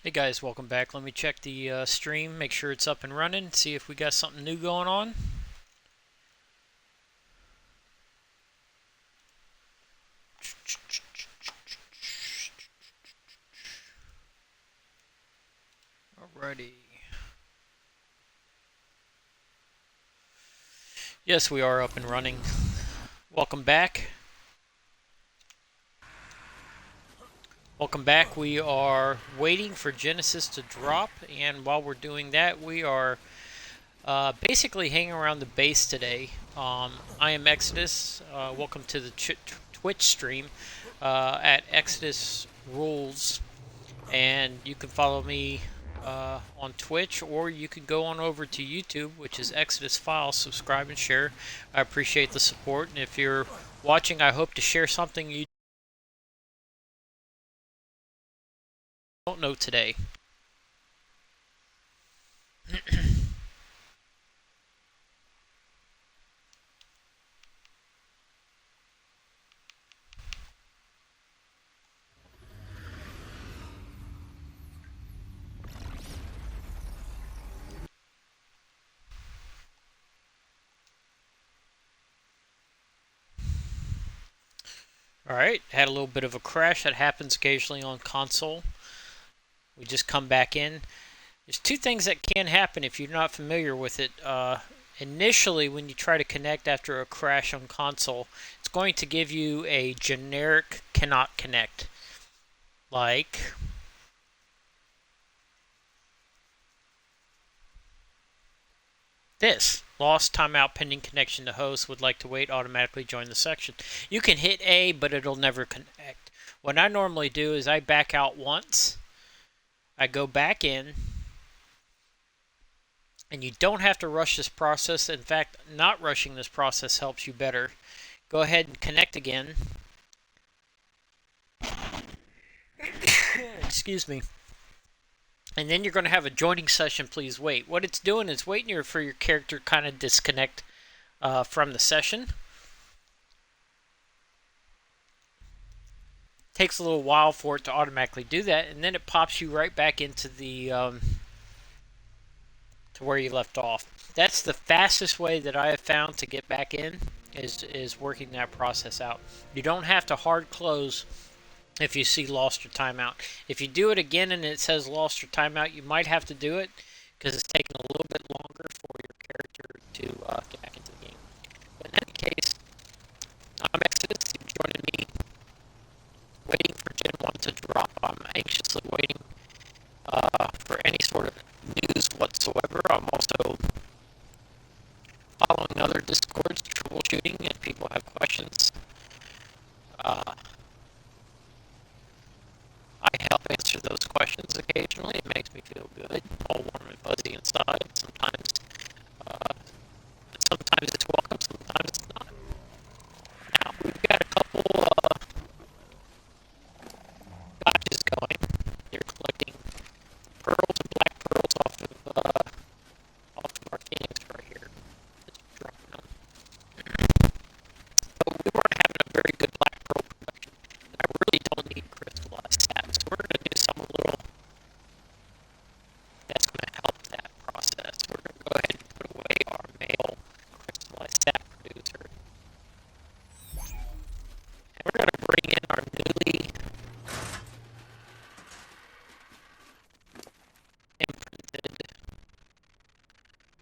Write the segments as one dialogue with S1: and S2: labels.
S1: Hey guys, welcome back. Let me check the stream, make sure it's up and running, see if we got something new going on. Alrighty. Yes, we are up and running. Welcome back. Welcome back. We are waiting for Genesis to drop, and while we're doing that, we are basically hanging around the base today. I am Exodus. Welcome to the Twitch stream at Exodus Rules, and you can follow me on Twitch, or you can go on over to YouTube, which is Exodus Files. Subscribe and share. I appreciate the support, and if you're watching, I hope to share something you don't know today. Alright, had a little bit of a crash. That happens occasionally on console. We just come back in. There's two things that can happen if you're not familiar with it. Initially, when you try to connect after a crash on console, it's going to give you a generic cannot connect. Like this. Lost timeout pending connection to host, would like to wait, automatically join the section. You can hit A, but it'll never connect. What I normally do is I back out once, I go back in, and you don't have to rush this process. In fact, not rushing this process helps you better. Go ahead and connect again. Excuse me. And then you're going to have a joining session, please wait. What it's doing is waiting for your character kind of disconnect from the session. Takes a little while for it to automatically do that, and then it pops you right back into the to where you left off. That's the fastest way that I have found to get back in, is working that process out. You don't have to hard close if you see lost or timeout. If you do it again and it says lost or timeout, you might have to do it because it's taking a little bit longer for your character to get back into the game. But in any case, I'm Exodus. You're joining me, waiting for Gen 1 to drop. I'm anxiously waiting for any sort of news whatsoever. I'm also following other Discords, troubleshooting, if people have questions. I help answer those questions occasionally. It makes me feel good, all warm and fuzzy inside. Sometimes it's welcome, sometimes it's not. Now, we've got a couple gotchas going. You're collecting pearls and black pearls off of our Phoenix right here. Just dropping them. But we weren't having a very good black pearl production. I really don't need crystallized sap, so we're going to do something a little that's going to help that process. We're going to go ahead and put away our male crystallized sap producer. And we're going to bring in our newly imprinted,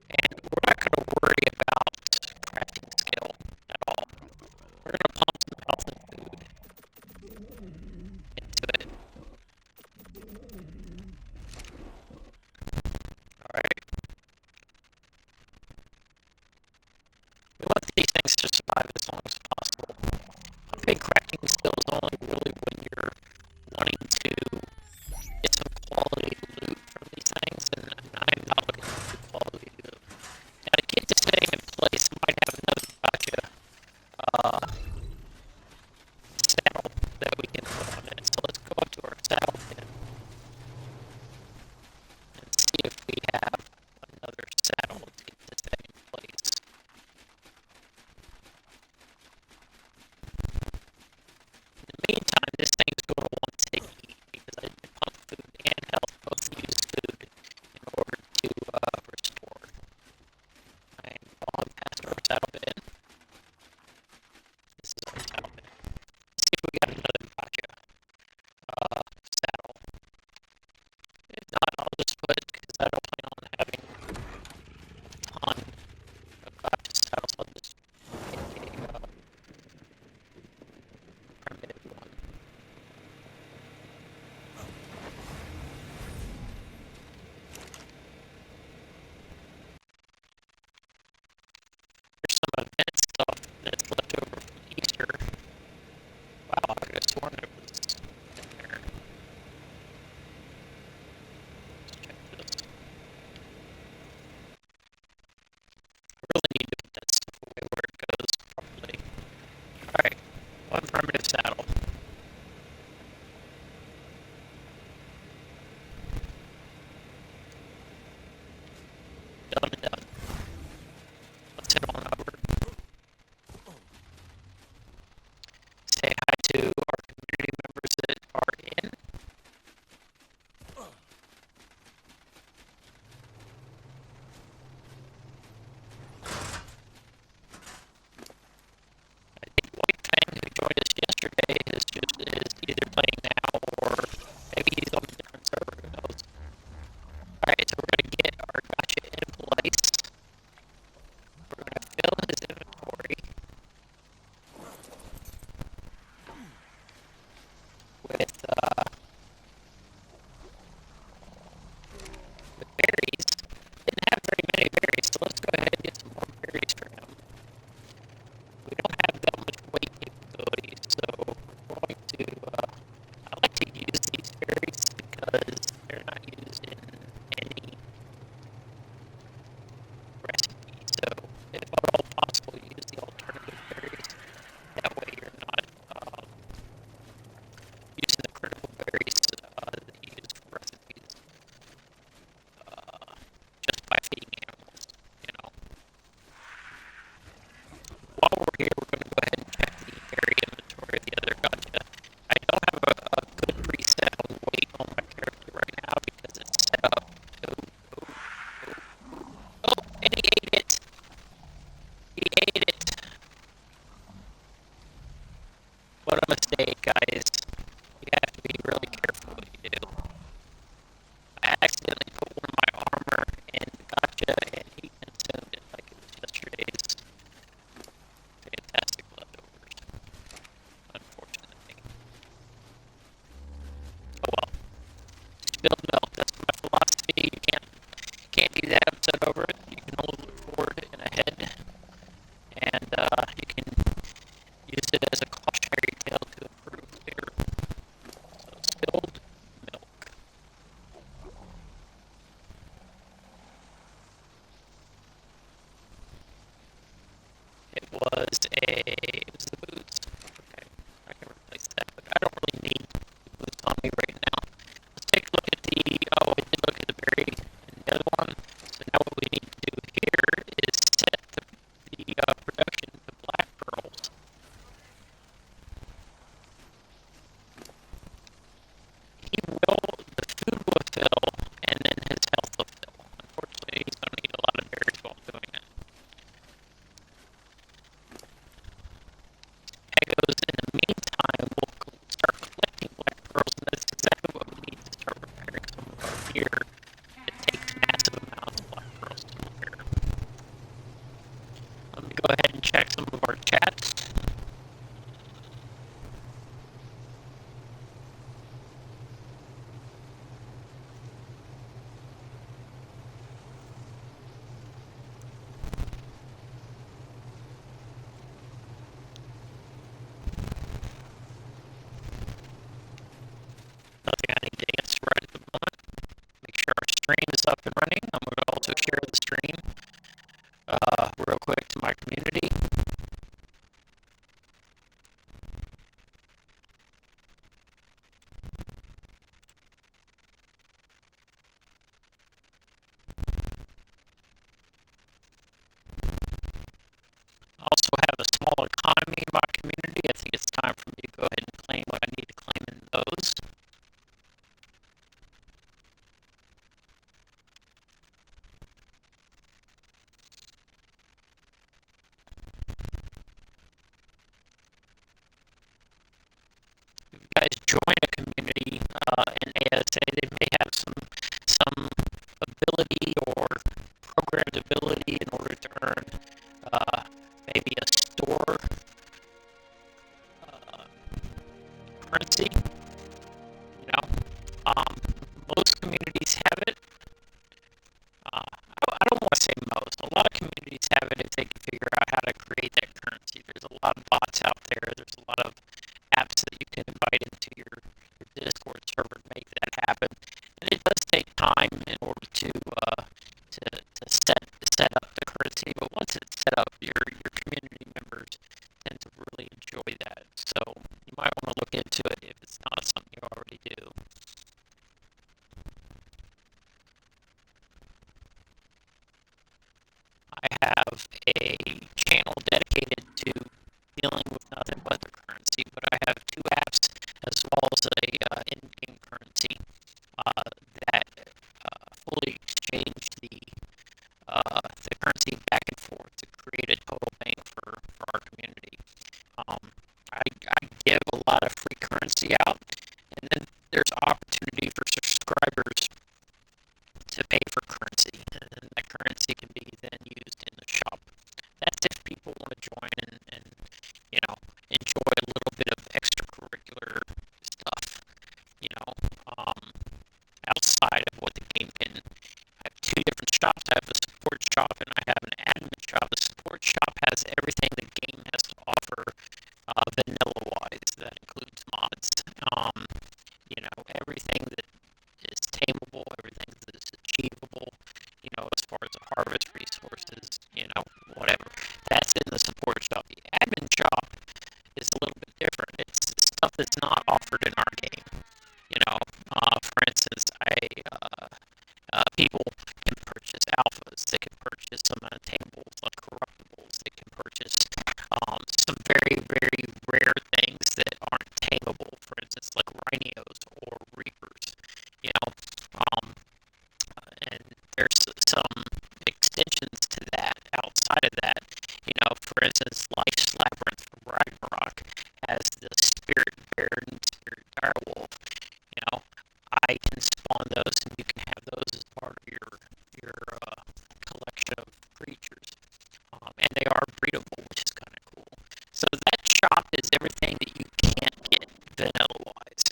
S1: and we're not going to worry about crafting skill at all. We're going to pump some health and food into it. Alright. We want these things to survive as long as possible. Pumping crafting skill is only really when you're wanting to get some quality loot from these things, and I'm not looking for quality loot. Now, to get this thing in place, I might have another gotcha saddle that we can put on it. So let's go up to our saddle pin and see if we have another saddle to get this thing in place. one primitive saddle. Done and done. Let's head on over. Say hi to our community members that are in. I think White Fang, who joined us yesterday, is either playing now or maybe he's on a different server. Who knows? All right, so we're gonna get our gacha in place. We're gonna fill his inventory with berries. Didn't have very many berries, so let's go ahead and get some more berries for him. We don't have that much weight capability, so we're going to. I like to use these berries because they're not used in any recipe. So, if at all possible, use the alternative berries. That way, you're not using the critical berries that you use for recipes just by feeding animals. You know. While we're here, we're going to go ahead and check the berry inventory of the other gacha. I don't have a good preset on weight on my character right now because it's set up to. Oh, and he ate it! He ate it! What a mistake, guys. You have to be really careful what you do. I accidentally put one of my armor in the gacha and he consumed it like it was yesterday's fantastic leftovers. Unfortunately. Oh well. Spilled milk, that's my philosophy. You can't be that upset over it. You can only look forward and ahead. And you can use it as a cautionary tale to improve later. So spilled milk. It was the boots. Okay, I can replace that, but I don't really need the boots on me right now. Let's take a look at I did look at the berry and the other one. So now what we need to do here is set the production to black pearls. The food will fill, and then his health will fill. Unfortunately, he's going to need a lot of berries while doing it. Echoes, in the meantime, we'll start collecting black pearls, and that's exactly what we need to start preparing some of our gear. It takes massive amounts of black pearls to prepare. Let me go ahead and check some of our chats. Nothing I need to answer right at the moment. Make sure our stream is up and running. I'm going to also share the stream real quick to my community. I also have a small economy in my community. I think it's time for me to go ahead and claim what I need to claim in those. If you guys join a community in ASA, they may have some ability or programmed ability in order to earn maybe a store currency. You know, most communities have it. I don't want to say most. A lot of communities have it if they can figure out how to create that currency. There's a lot of bots out there. There's a lot of apps that you can invite into your Discord server to make that happen. And it does take time in order to set up the currency. But once it's set up, your community members tend to really enjoy that. So a channel dedicated to dealing with nothing but the currency, but I have two apps as well as a in-game currency that fully exchange the currency back and forth to create a total bank for our community. Um, I give a lot of free currency out, and then there's opportunity for subscribers to pay for currency, and then that currency can be then used in the shop. That's if people want to join and enjoy a little bit of extracurricular stuff, you know, um, outside of what the game can. I have two different shops. I have a support shop and I have an admin shop. The support shop has everything the game has to offer, vanilla-wise. That includes mods, everything that is tameable, everything that is achievable, as far as the harvest resources, whatever. That's in the support shop. The admin shop is a little bit different. It's stuff that's not offered in our game. For instance, people can purchase alphas. They can purchase some unattainables like corruptibles. They can purchase some very, very rare things that aren't tameable. For instance, like rhinos or reapers. You know, and there's some extensions to that outside of that. For instance, Life's Labyrinth from Ragnarok has the Spirit Bear and Spirit Direwolf. I can spawn those, and you can have those as part of your collection of creatures. And they are breedable, which is kind of cool. So that shop is everything that you can't get vanilla-wise,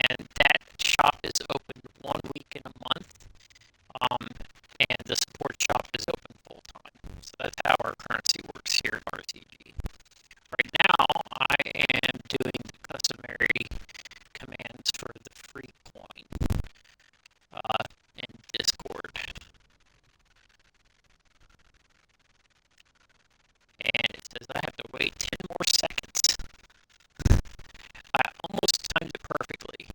S1: and that shop is open 1 week in a month, and the support shop is open full-time. So that's how our currency works here at RCG. Right now, I am doing the customary commands for the free coin in Discord. And it says I have to wait 10 more seconds. I almost timed it perfectly.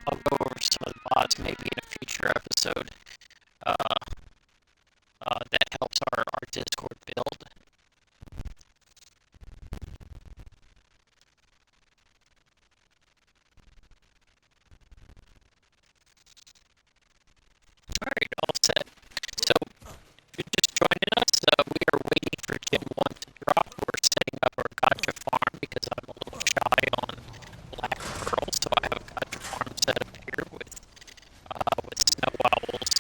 S1: I'll go over some of the mods maybe in a future episode that helps our Discord build. Alright, all set. So, if you're just joining us, we are waiting for Gen 1 to drop. We're setting up our gotcha farm because I'm a little shy on black pearl, so I have a gotcha farm set up here with snow owls,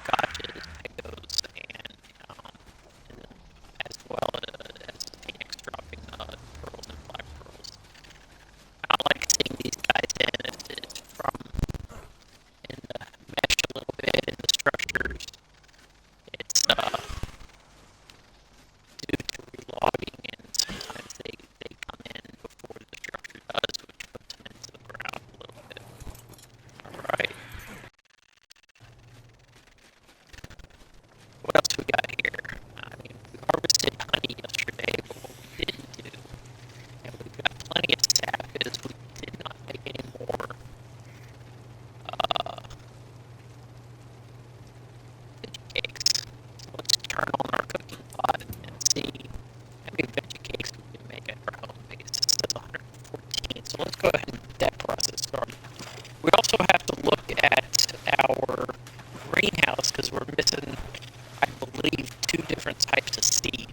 S1: gotchas, pecos, and as well as Phoenix dropping pearls and black pearls. I like seeing these guys it's from in the mesh a little bit in the structures. It's due to relogging, and sometimes they come in before the structure does, which puts them into the ground a little bit. Alright. What else we got here? We harvested honey yesterday, but what we didn't do, and we've got plenty of sap, is we did not make any more veggie cakes. So let's turn on our cooking pot and see how many veggie cakes we can make at our home base. It says 114, so let's go ahead and get that process started. We also have to look at our greenhouse because we're missing, I believe, 2 different types of seeds.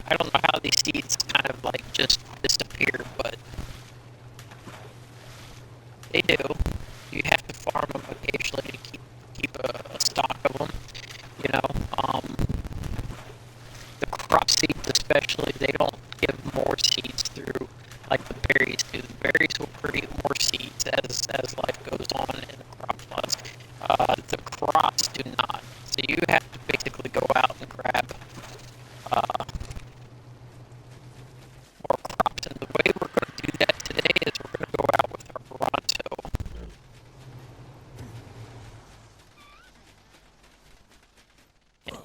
S1: I don't know how these seeds kind of just disappear, but they do. You have to farm them occasionally to keep a stock of them. The crop seeds especially, they don't give more seeds through like the berries do. The berries will create more seeds as life goes on in the crop plots. The crops do not. So you have to basically go out and grab more crops. And the way we're going to do that today is we're going to go out with our Bronto. And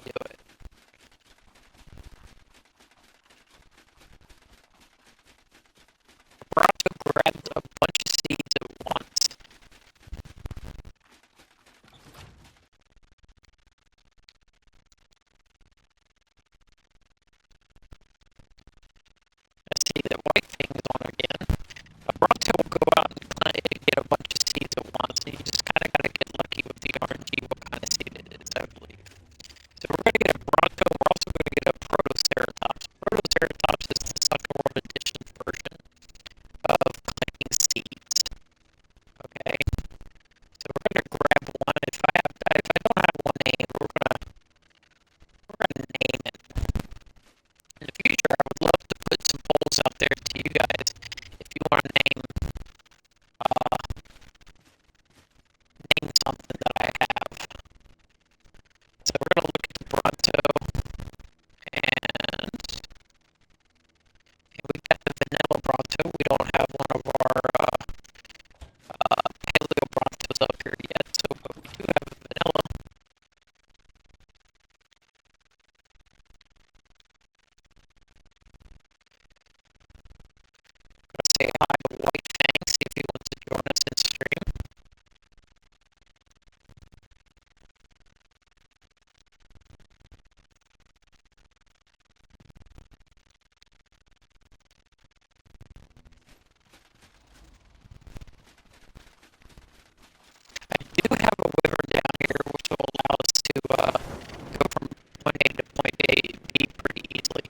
S1: something that I have. So we're going to look at the Bronto, and we got the vanilla Bronto. We don't have one of our paleo Brontos up here yet, so but we do have a vanilla. Let's say hi to White Fang, see if he wants to join us in stream. I do have a wyvern down here, which will allow us to go from point A to point B pretty easily.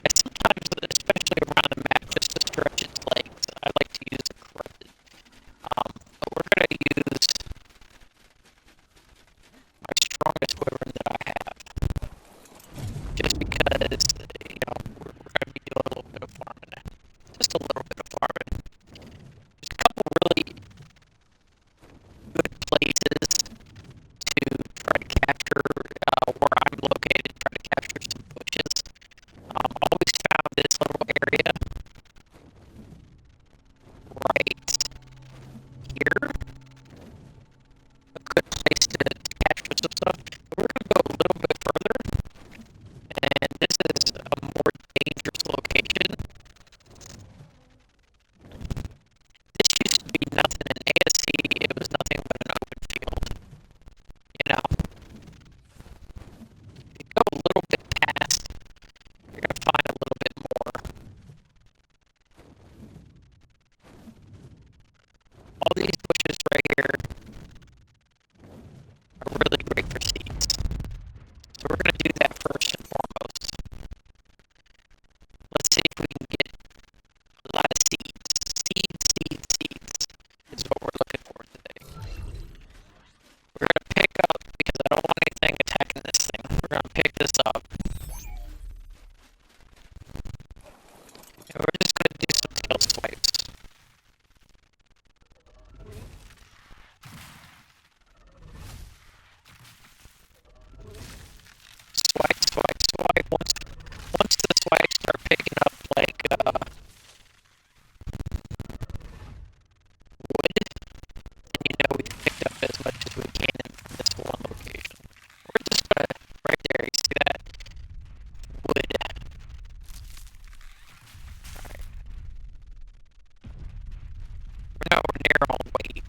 S1: And sometimes, especially around the map, just to stretch its legs, I like to use a corrupted. But we're going to use my strongest wyvern that I have, just because, we're going to be doing a little bit of farming. Just a little bit of farming. There's a couple really good places to try to capture where I'm located, try to capture some bushes. Always found this little area right here a good place to capture some stuff. We're going to go a little bit further, and this is a more dangerous location. This used to be nothing in ASC, it was nothing but an open field. You know, you go a little bit past, you're going to find a little bit more. All these bushes right here are really great for seeds. So we're going to do that first and foremost. Let's see if we can get a lot of seeds. Seeds is what we're looking for today. We're going to pick up, because I don't want anything attacking this thing, we're going to pick this up. And we're just going to do some tail swipes. Swipe. Once the swipes start picking up like wood, then we've picked up as much as we can from this one location. We're just gonna, right there, you see that? Wood. Alright. We're nowhere near on weight.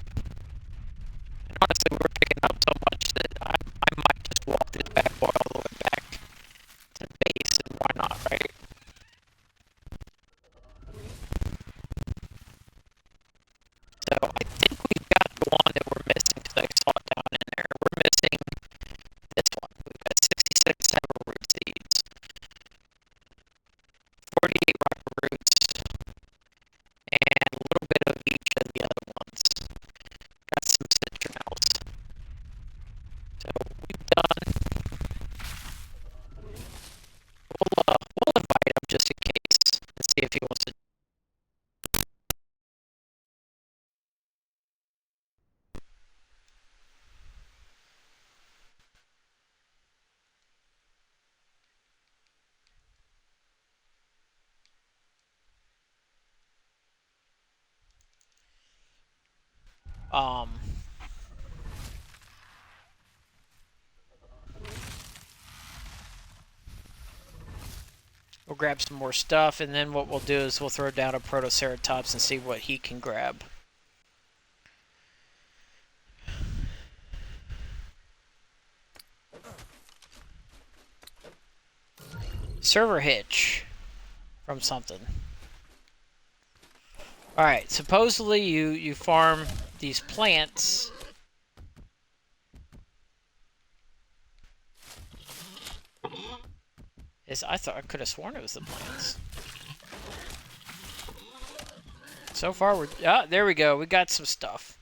S1: And honestly, we're picking up so much that I might just walk this bad boy all the way back to the base, and why not, right? So I think we've got the one that we're missing, because I saw it down in there. We're missing this one. We've got 66 root seeds, 48 rocket roots, and a little bit of each of the other ones. Got some citronels. So we've done. We'll invite him just in case and see if he wants to. We'll grab some more stuff, and then what we'll do is we'll throw down a Protoceratops and see what he can grab. Server hitch from something. Alright, supposedly you farm these plants. I thought I could have sworn it was the plants. So far we're there we go. We got some stuff.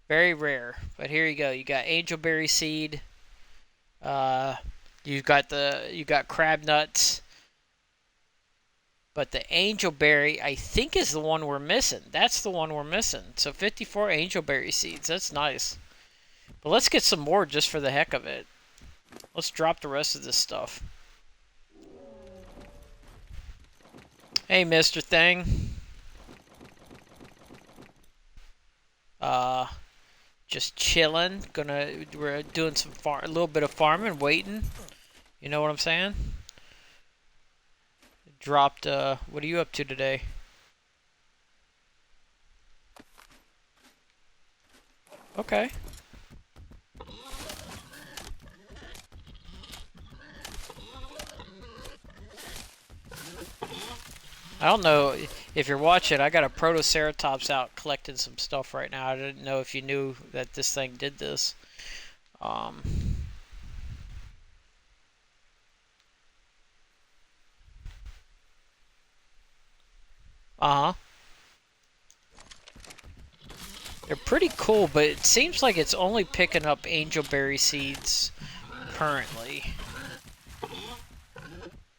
S1: Very rare. But here you go. You got angelberry seed. You got crab nuts. But the angelberry, I think, is the one we're missing. That's the one we're missing. So 54 angelberry seeds. That's nice. But let's get some more just for the heck of it. Let's drop the rest of this stuff. Hey, Mr. Thing. Uh, just chilling. We're doing a little bit of farming, waiting. You know what I'm saying? Dropped, what are you up to today? Okay. I don't know if you're watching. I got a Protoceratops out collecting some stuff right now. I didn't know if you knew that this thing did this. Um, uh-huh. They're pretty cool, but it seems like it's only picking up angelberry seeds currently.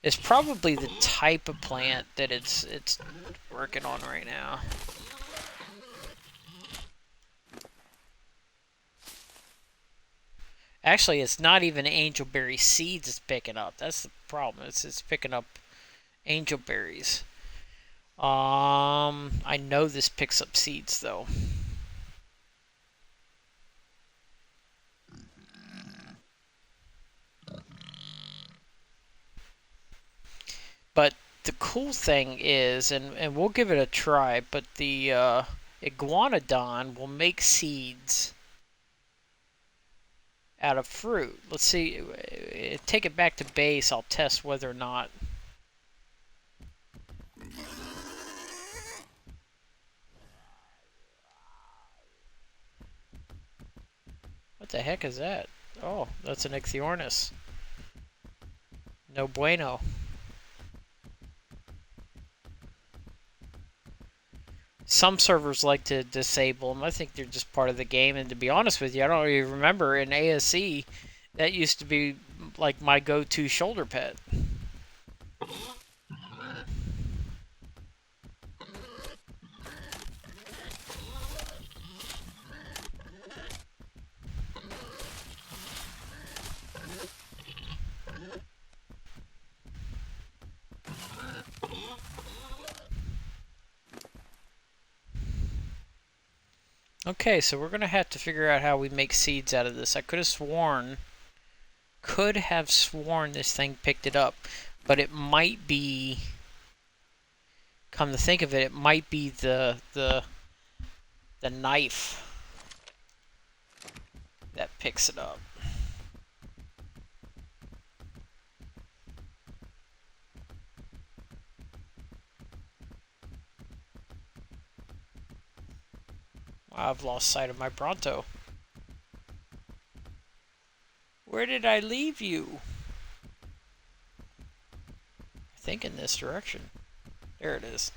S1: It's probably the type of plant that it's working on right now. Actually, it's not even angelberry seeds it's picking up. That's the problem. It's picking up angelberries. I know this picks up seeds though. But the cool thing is, and we'll give it a try, but the iguanodon will make seeds out of fruit. Let's see. Take it back to base. I'll test whether or not. What the heck is that? Oh, that's an Ichthyornis. No bueno. Some servers like to disable them. I think they're just part of the game. And to be honest with you, I don't even remember in ASE that used to be like my go-to shoulder pet. Okay, so we're gonna have to figure out how we make seeds out of this. I could have sworn this thing picked it up, but it might be. Come to think of it, it might be the knife that picks it up. I've lost sight of my Bronto. Where did I leave you? I think in this direction. There it is.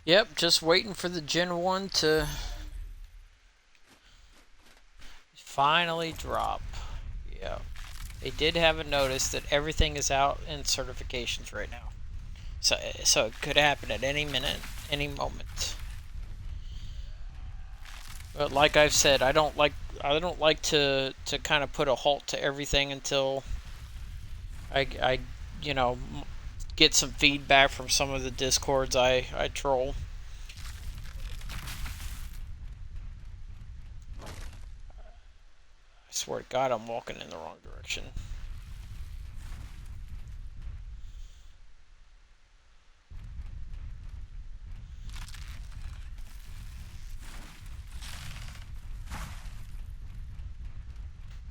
S1: Yep, just waiting for the Gen 1 to finally drop. Yeah. They did have a notice that everything is out in certifications right now. So it could happen at any minute, any moment. But like I've said, I don't like to kind of put a halt to everything until I you know get some feedback from some of the discords I troll. I swear to God, I'm walking in the wrong direction.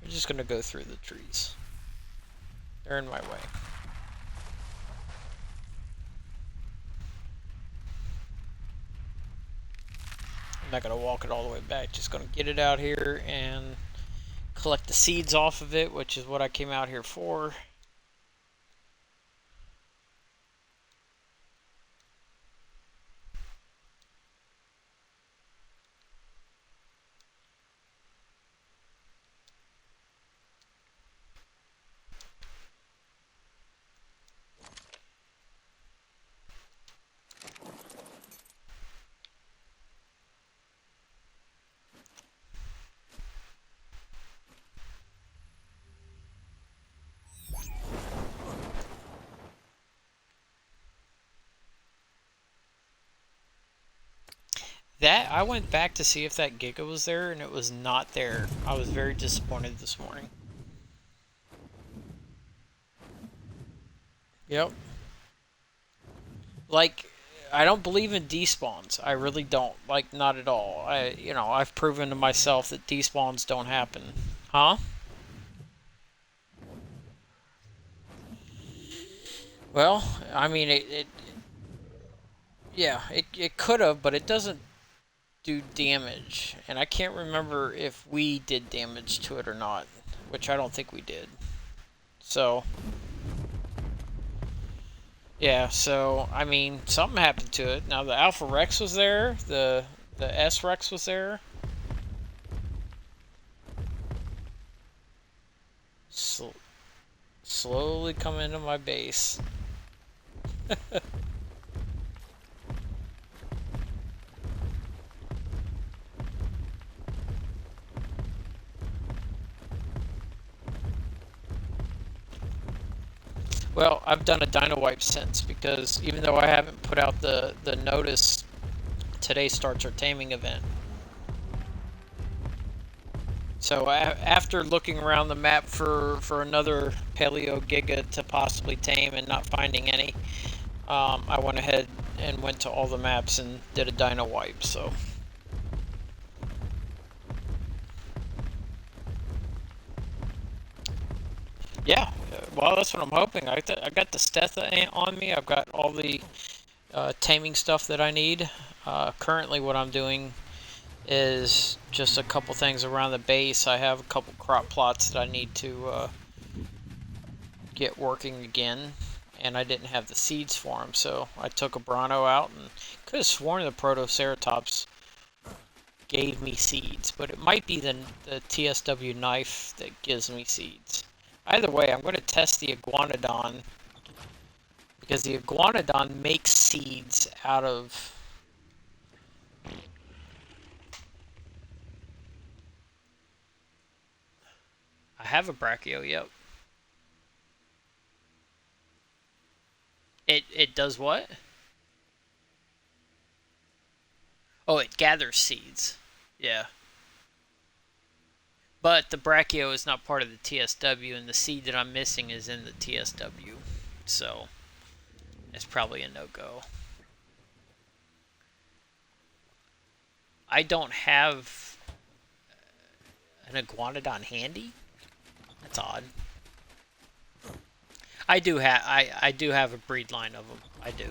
S1: I'm just gonna go through the trees. They're in my way. I'm not gonna walk it all the way back. Just gonna get it out here and collect the seeds off of it, which is what I came out here for. That, I went back to see if that Giga was there, and it was not there. I was very disappointed this morning. Yep. Like, I don't believe in despawns. I really don't. Like, not at all. I've proven to myself that despawns don't happen. Huh? Well, I mean, yeah, it could have, but it doesn't do damage. And I can't remember if we did damage to it or not, which I don't think we did. So, yeah, so, I mean, something happened to it. Now, the Alpha Rex was there, the S Rex was there. Slowly come into my base. Well, I've done a Dino Wipe since, because even though I haven't put out the notice, today starts our taming event. So after looking around the map for another Paleo Giga to possibly tame and not finding any, I went ahead and went to all the maps and did a Dino Wipe, so... Yeah, well, that's what I'm hoping. I got the Stetha on me. I've got all the taming stuff that I need. Currently what I'm doing is just a couple things around the base. I have a couple crop plots that I need to get working again, and I didn't have the seeds for them, so I took a Bronto out, and could have sworn the Protoceratops gave me seeds, but it might be the TSW knife that gives me seeds. Either way, I'm going to test the Iguanodon, because the Iguanodon makes seeds out of... I have a Brachio, yep. It does what? Oh, it gathers seeds. Yeah. But the Brachio is not part of the TSW, and the seed that I'm missing is in the TSW. So, it's probably a no-go. I don't have an Iguanodon handy? That's odd. I do have a breed line of them. I do.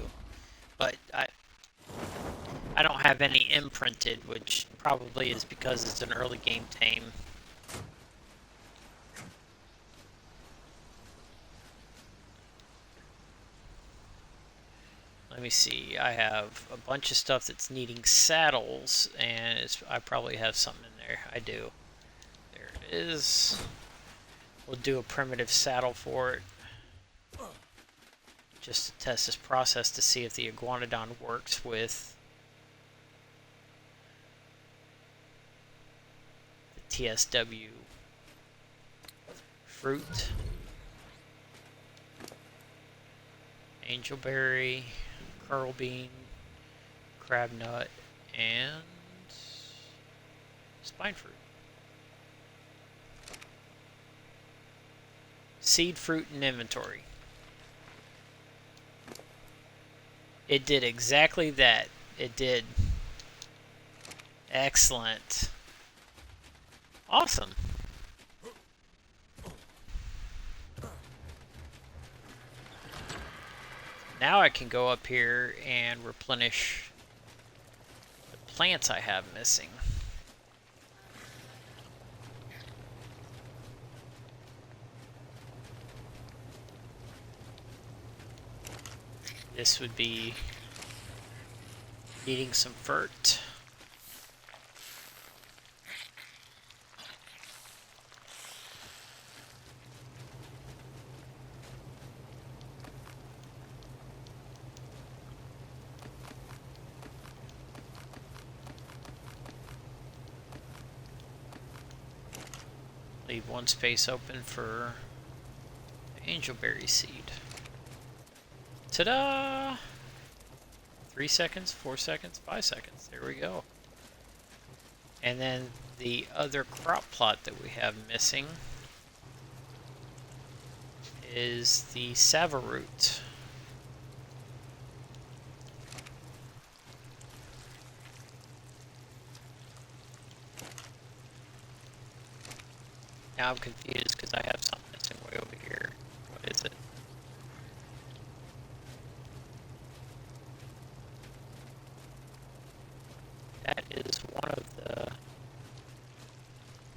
S1: But I don't have any imprinted, which probably is because it's an early game tame. Let me see. I have a bunch of stuff that's needing saddles, and I probably have something in there. I do. There it is. We'll do a primitive saddle for it, just to test this process to see if the Iguanodon works with the TSW fruit, angelberry, curl bean, crab nut, and spine fruit. Seed, fruit, and inventory. It did exactly that. It did. Excellent. Awesome. Now I can go up here and replenish the plants I have missing. This would be needing some fert. Leave one space open for angelberry seed. Ta-da! 3 seconds, 4 seconds, 5 seconds. There we go. And then the other crop plot that we have missing is the Savaroot. Now I'm confused because I have something missing way over here. What is it? That is one of the...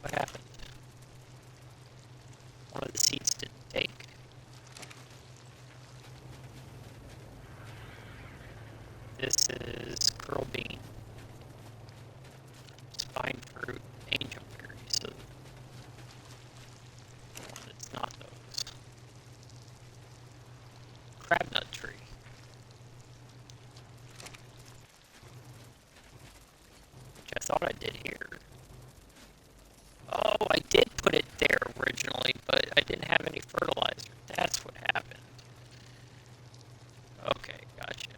S1: What happened? One of the seeds didn't take. This is curl bean, spine fruit, angelberry. So one that's not those. Crabnut tree. Which I thought I did here. Oh, I did put it there originally, but I didn't have any fertilizer. That's what happened. Okay, gotcha.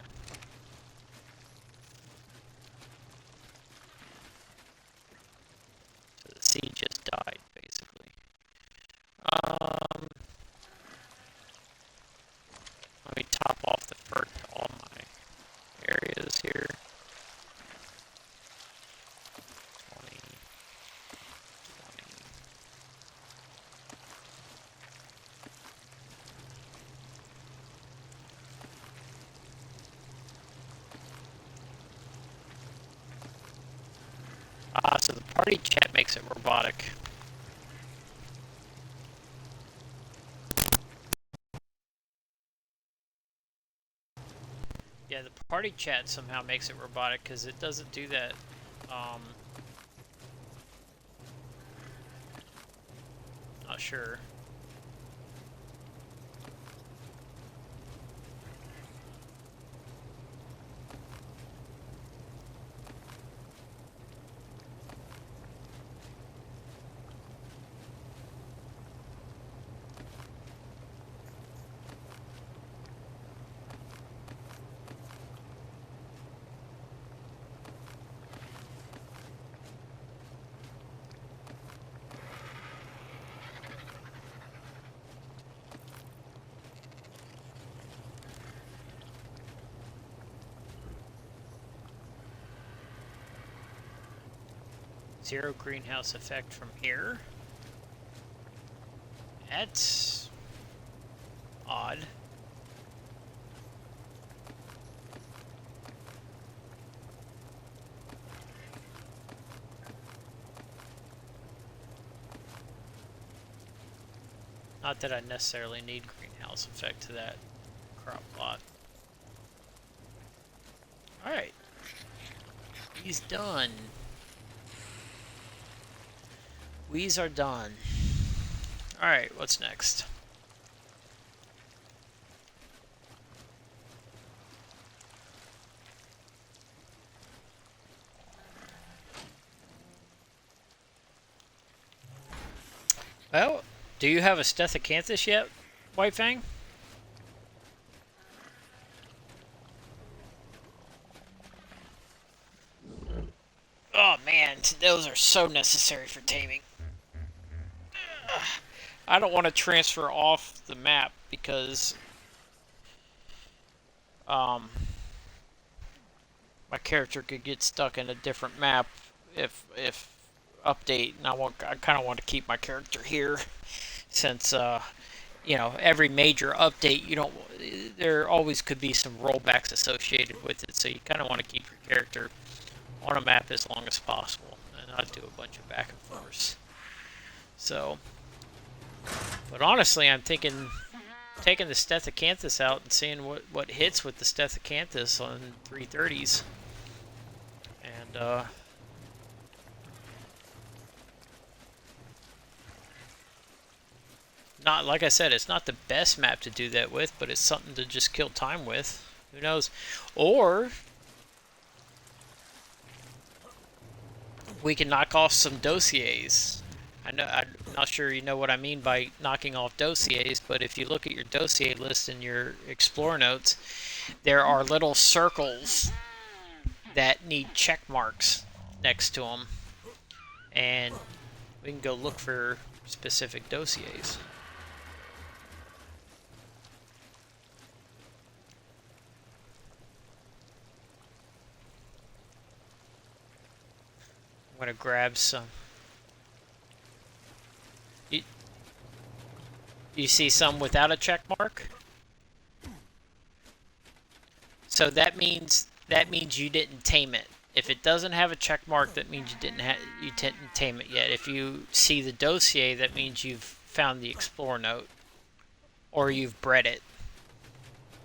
S1: So the seed just died, basically. Let me top off the fert to all my areas here. 20, 20. So the party chat makes it robotic. Yeah, the party chat somehow makes it robotic because it doesn't do that. Not sure. Zero greenhouse effect from here. That's odd. Not that I necessarily need greenhouse effect to that crop plot. Alright. He's done. We's are done. Alright, what's next? Well, do you have a Stethecanthus yet, White Fang? Oh man, those are so necessary for taming. I don't want to transfer off the map because my character could get stuck in a different map if update, and I kind of want to keep my character here since you know, every major update, there always could be some rollbacks associated with it, so you kind of want to keep your character on a map as long as possible and not do a bunch of back and forth. So, but honestly, I'm thinking taking the Stethecanthus out and seeing what hits with the Stethecanthus on 330s. And not, like I said, it's not the best map to do that with, but it's something to just kill time with. Who knows? Or we can knock off some dossiers. I'm not sure you know what I mean by knocking off dossiers, but if you look at your dossier list in your Explore notes, there are little circles that need check marks next to them. and we can go look for specific dossiers. I'm gonna grab some. You see some without a check mark? So that means you didn't tame it. If it doesn't have a check mark, that means you didn't tame it yet. If you see the dossier, that means you've found the Explorer note, or you've bred it,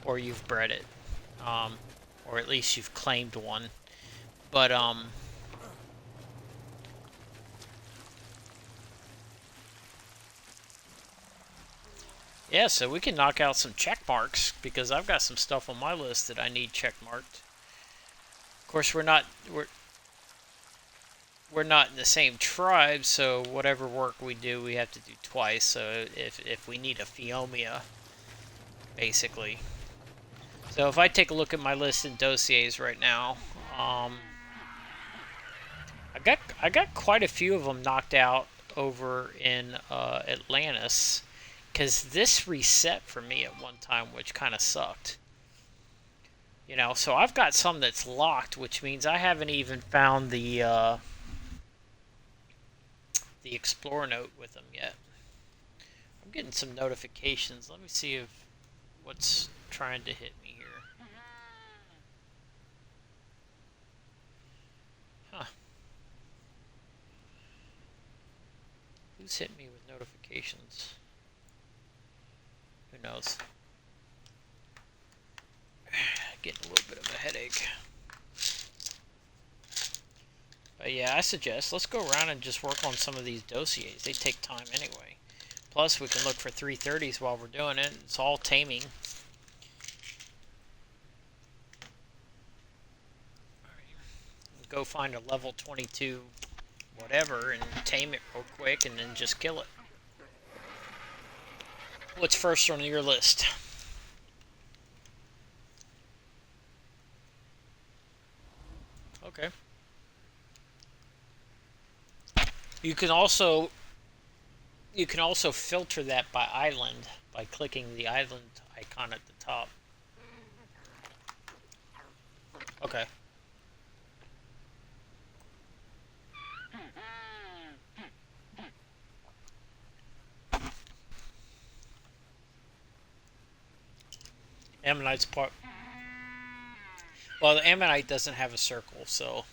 S1: or or at least you've claimed one. But yeah, so we can knock out some check marks because I've got some stuff on my list that I need check marked. Of course, we're not in the same tribe, so whatever work we do, we have to do twice. So if we need a Phiomia, basically. So if I take a look at my list of dossiers right now, I got quite a few of them knocked out over in Atlantis, because this reset for me at one time, which kind of sucked. You know, so I've got some that's locked, which means I haven't even found the Explorer note with them yet. I'm getting some notifications. Let me see if what's trying to hit me here. Huh. Who's hitting me with notifications? Who knows? Getting a little bit of a headache. But yeah, I suggest let's go around and just work on some of these dossiers. They take time anyway. Plus, we can look for 330s while we're doing it. It's all taming. Go find a level 22 whatever and tame it real quick and then just kill it. What's first on your list? Okay. You can also filter that by island by clicking the island icon at the top. Okay. Ammonite's part. Well, the Ammonite doesn't have a circle, so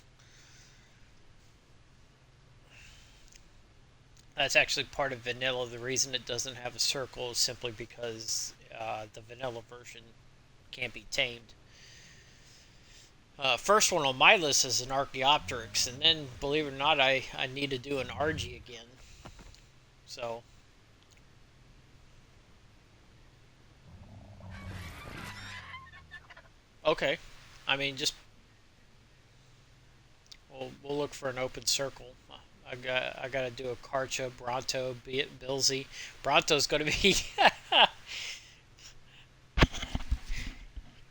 S1: that's actually part of vanilla. The reason it doesn't have a circle is simply because the vanilla version can't be tamed. First one on my list is an Archaeopteryx, and then, believe it or not, I need to do an Argy again. So, okay. I mean, just we'll look for an open circle. I got to do a Karcha, Bronto, Bilsey. Bronto's going to be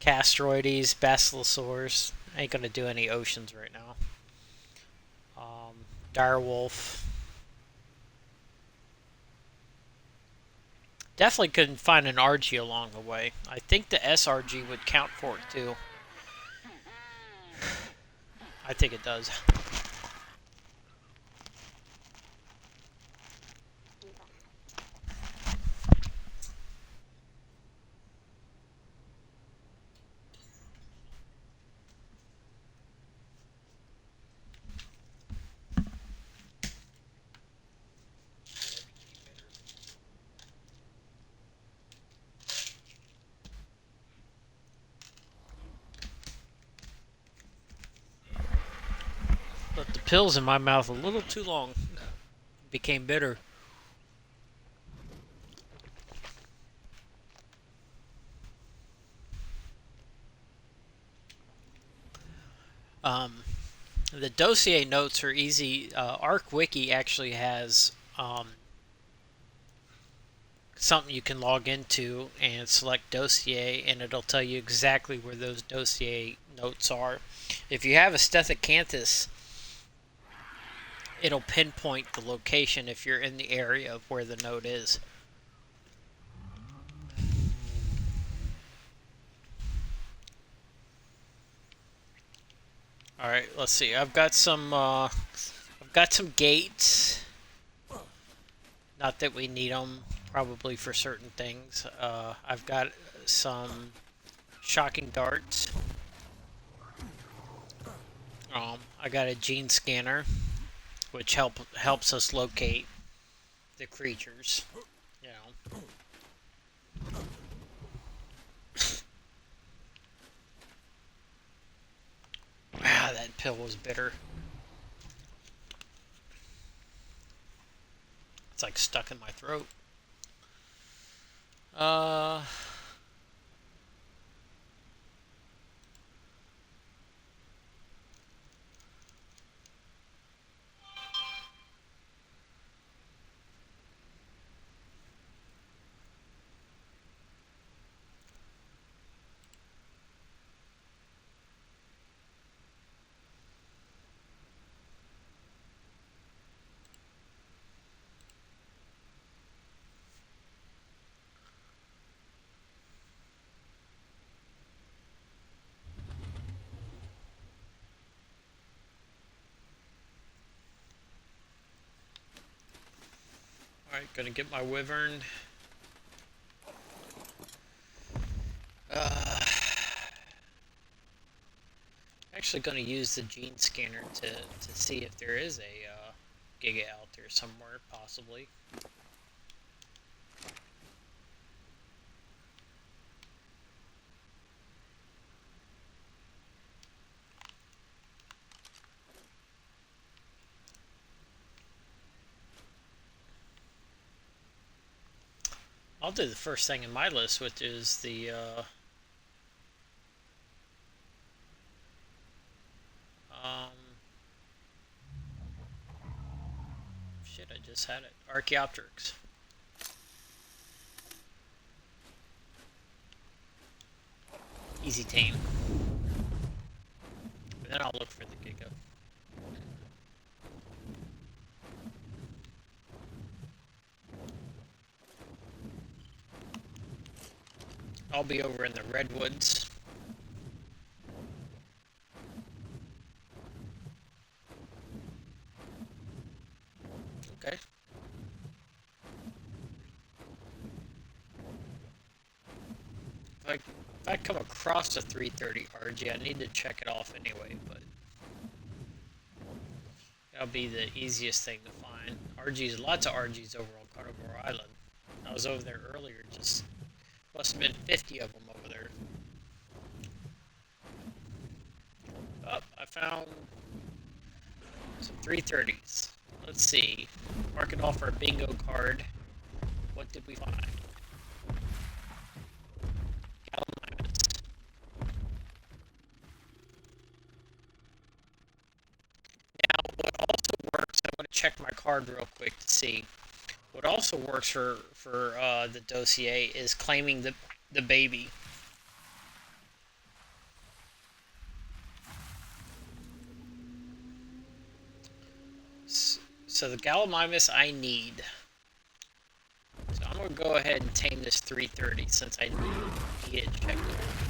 S1: Castroides, Basilosaurs. I ain't going to do any oceans right now. Direwolf. Definitely couldn't find an RG along the way. I think the SRG would count for it too. I think it does. But the pills in my mouth a little too long. Became bitter. The dossier notes are easy. ArcWiki actually has something you can log into and select dossier, and it'll tell you exactly where those dossier notes are. If you have a Stethecanthus it'll pinpoint the location if you're in the area of where the node is. All right, let's see. I've got some gates. Not that we need them, probably for certain things. I've got some shocking darts. I got a gene scanner, which helps us locate the creatures. You know. Ah, that pill was bitter. It's like stuck in my throat. Uh, Alright, gonna get my wyvern. Uh, Actually gonna use the gene scanner to see if there is a Giga out there somewhere, possibly. I'll do the first thing in my list, which is the um, shit, I just had it. Archaeopteryx. Easy tame. And then I'll look for the Giga. I'll be over in the redwoods. Okay. If I come across a 330 RG, I need to check it off anyway, but that'll be the easiest thing to find. RGs, lots of RGs over on Carnivore Island. I was over there earlier, just must have been 50 of them over there. Oh, I found some 330s. Let's see. Mark it off our bingo card. What did we find? Gallimimus. Now, what also works, I'm going to check my card real quick to see. What also works for the dossier is claiming the baby. So the Gallimimus I need. So I'm going to go ahead and tame this 330 since I need to get it checked off.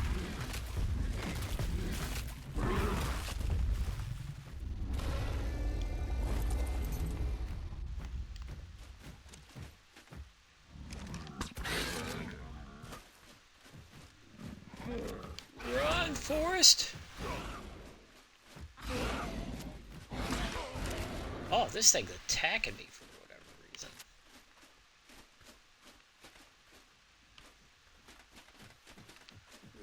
S1: Run, Forest! Oh, this thing's attacking me for whatever reason.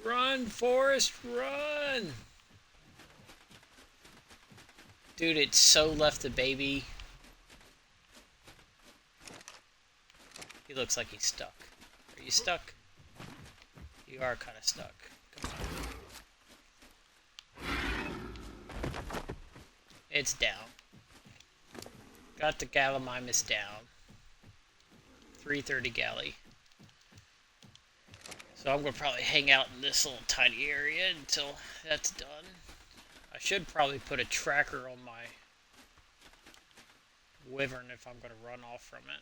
S1: Run, Forest, run! Dude, it so left the baby. He looks like he's stuck. Are you stuck? You are kind of stuck. Come on. It's down. Got the Gallimimus down. 330 galley. So I'm going to probably hang out in this little tiny area until that's done. I should probably put a tracker on my wyvern if I'm going to run off from it.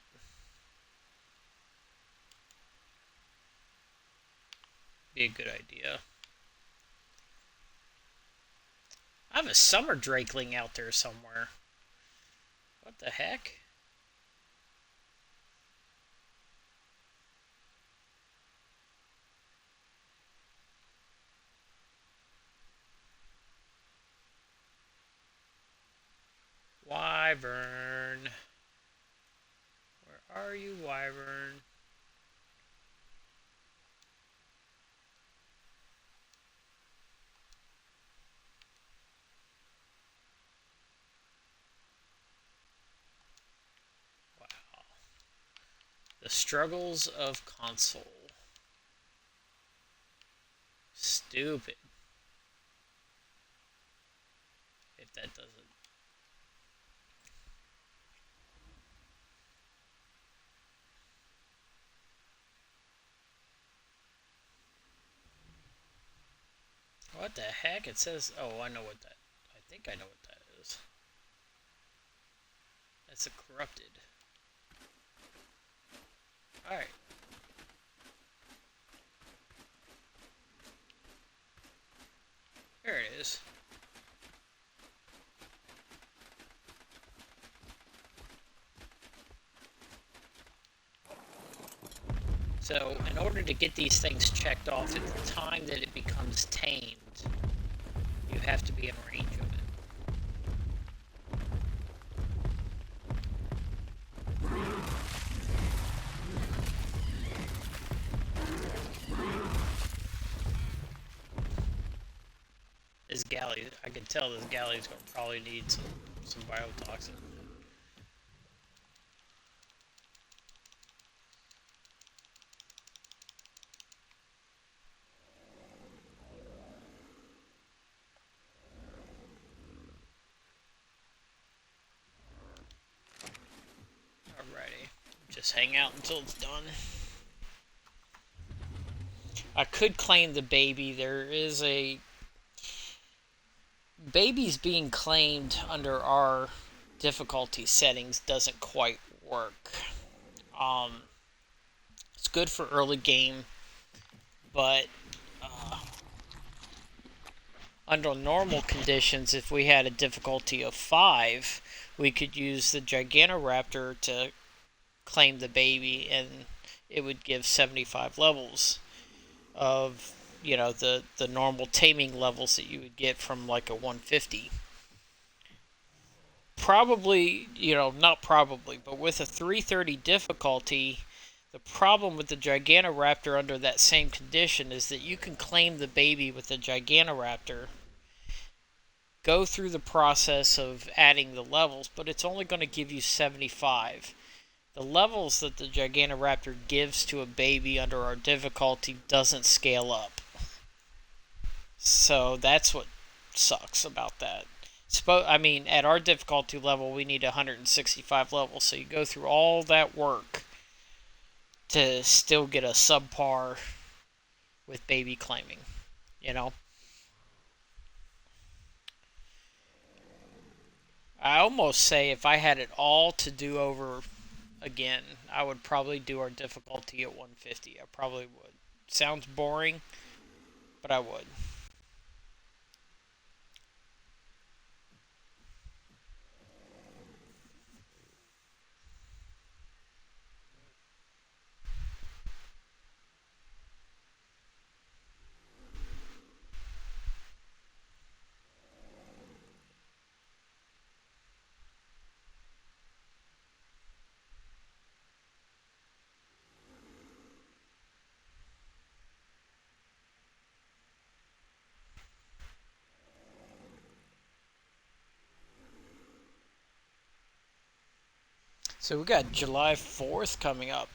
S1: Be a good idea. I have a summer drakeling out there somewhere. What the heck? Wyvern. Where are you, Wyvern? Wow. The struggles of console. Stupid. If that doesn't. What the heck? It says. Oh, I know what that. I think I know what that is. That's a corrupted. Alright. There it is. So, in order to get these things checked off at the time that it becomes tamed, you have to be in range of it. This galley, I can tell this galley is going to probably need some biotoxin. Alrighty, just hang out until it's done. I could claim the baby. There is a babies being claimed under our difficulty settings doesn't quite work. It's good for early game, but under normal conditions, if we had a difficulty of 5, we could use the Gigantoraptor to claim the baby, and it would give 75 levels of, you know, the normal taming levels that you would get from like a 150. Probably, you know, not probably, but with a 330 difficulty, the problem with the Gigantoraptor under that same condition is that you can claim the baby with the Gigantoraptor, go through the process of adding the levels, but it's only going to give you 75. The levels that the Gigantoraptor gives to a baby under our difficulty doesn't scale up. So that's what sucks about that. I mean, at our difficulty level, we need 165 levels, so you go through all that work to still get a subpar with baby claiming, you know? I almost say if I had it all to do over again, I would probably do our difficulty at 150. I probably would. Sounds boring, but I would. So we got July 4th coming up.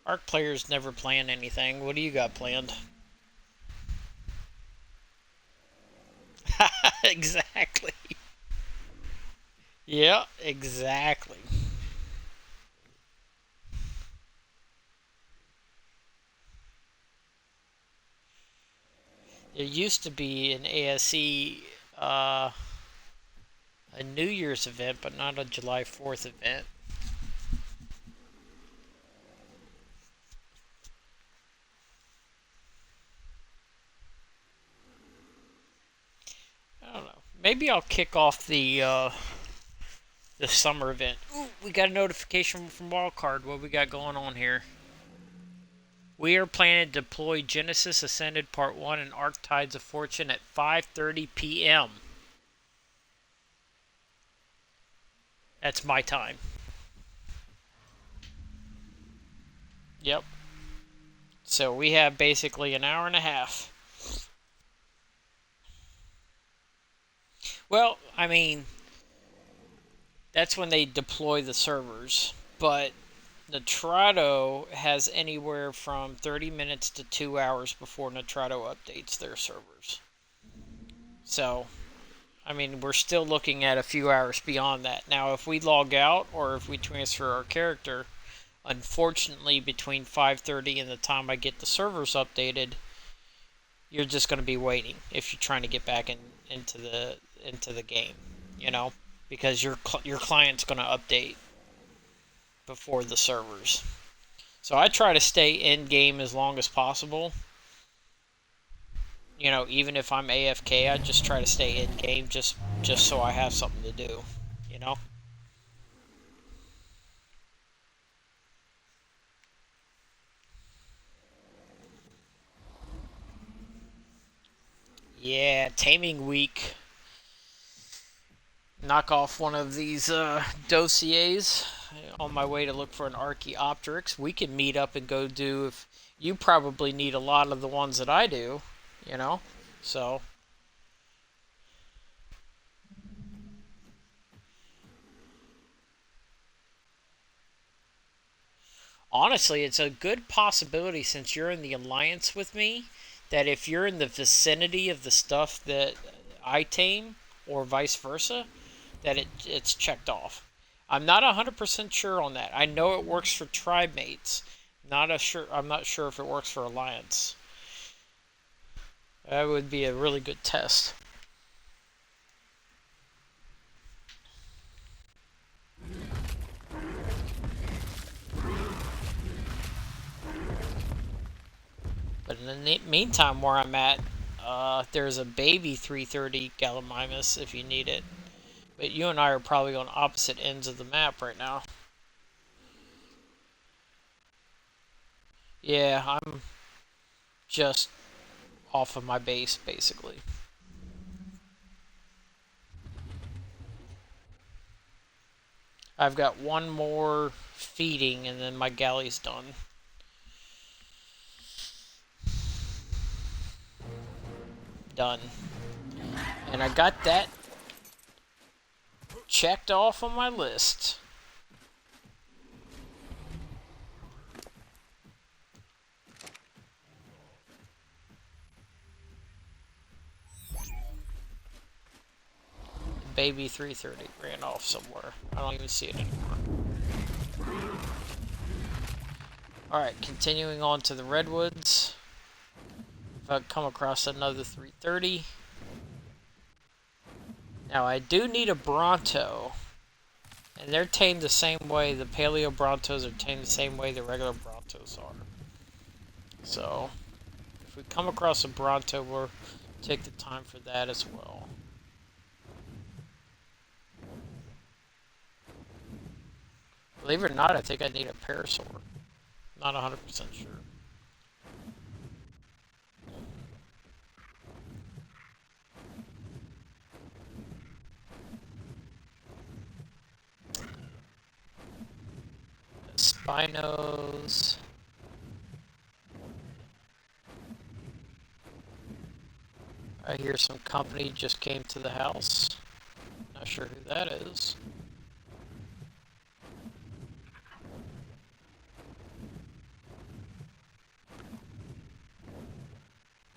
S1: Arc players never plan anything. What do you got planned? Exactly. Yeah, exactly. There used to be an ASE, uh, a New Year's event, but not a July 4th event. I don't know. Maybe I'll kick off the summer event. Ooh, we got a notification from Wildcard. What we got going on here? We are planning to deploy Genesis Ascended Part 1 and Arc Tides of Fortune at 5:30 p.m. That's my time. Yep. So we have basically an hour and a half. Well, I mean, that's when they deploy the servers. But Nitrado has anywhere from 30 minutes to 2 hours before Nitrado updates their servers. So, I mean, we're still looking at a few hours beyond that. Now, if we log out or if we transfer our character, unfortunately, between 5:30 and the time I get the servers updated, you're just going to be waiting if you're trying to get back into the game, you know, because your client's going to update before the servers. So I try to stay in game as long as possible. You know, even if I'm AFK, I just try to stay in game just so I have something to do, you know? Yeah, Taming Week. Knock off one of these dossiers on my way to look for an Archaeopteryx. We can meet up and go do. If you probably need a lot of the ones that I do, you know. So honestly, it's a good possibility since you're in the alliance with me that if you're in the vicinity of the stuff that I tame or vice versa, that it's checked off. I'm not 100% sure on that. I know it works for tribe mates. I'm not sure if it works for alliance. That would be a really good test. But in the meantime, where I'm at, there's a baby 330 Gallimimus if you need it. But you and I are probably on opposite ends of the map right now. Yeah, I'm just off of my base, basically. I've got one more feeding and then my galley's done. Done. And I got that checked off on my list. Baby 330 ran off somewhere. I don't even see it anymore. Alright, continuing on to the Redwoods. If I come across another 330. Now I do need a Bronto. And they're tamed the same way. The Paleo Brontos are tamed the same way the regular Brontos are. So, if we come across a Bronto, we'll take the time for that as well. Believe it or not, I think I need a Parasaur. Not 100% sure. Spinos. I hear some company just came to the house. Not sure who that is.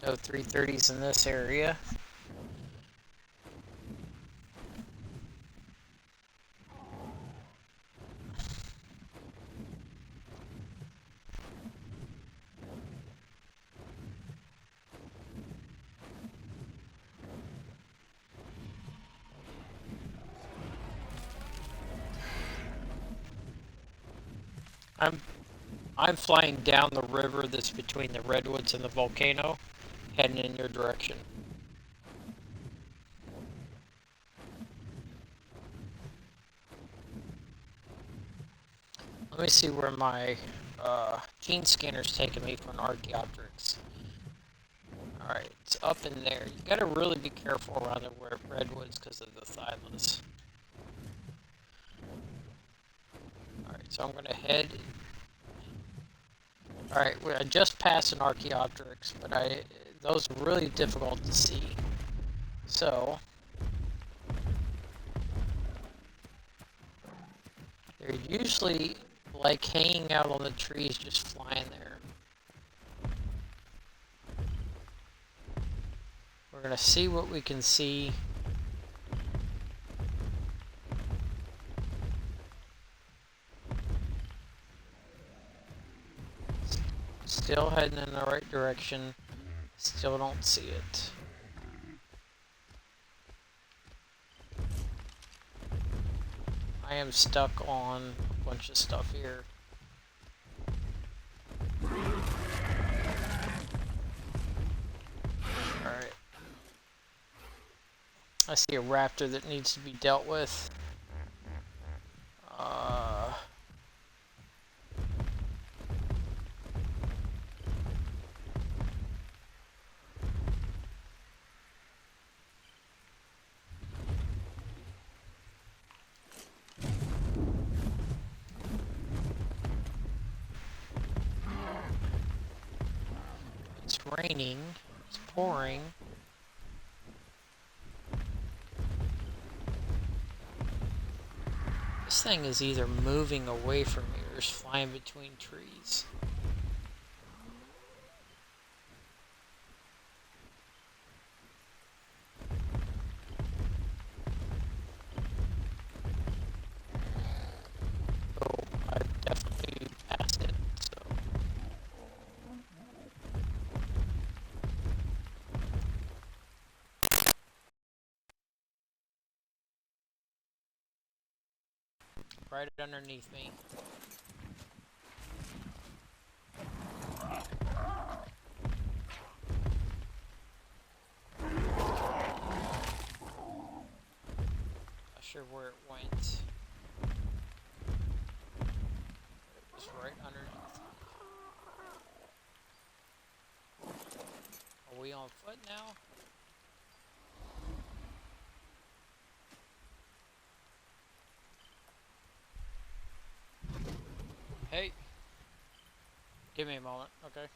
S1: No 330s in this area. I'm I'm flying down the river that's between the redwoods and the volcano, heading in your direction. Let me see where my gene scanner's taking me for an Archaeopteryx. Alright, it's up in there. You gotta really be careful around the redwoods because of the Thylus. Alright, so I'm gonna head. Alright, I just passed an Archaeopteryx, but those are really difficult to see. So, they're usually like hanging out on the trees, just flying there. We're gonna see what we can see. Still heading in the right direction. Still don't see it. I am stuck on a bunch of stuff here. Alright. I see a raptor that needs to be dealt with. It's raining. It's pouring. This thing is either moving away from me or is flying between trees. Oh, I definitely passed it, so. Right underneath me. Not sure where it went. It was right underneath me. Are we on foot now? Hey. Give me a moment, okay?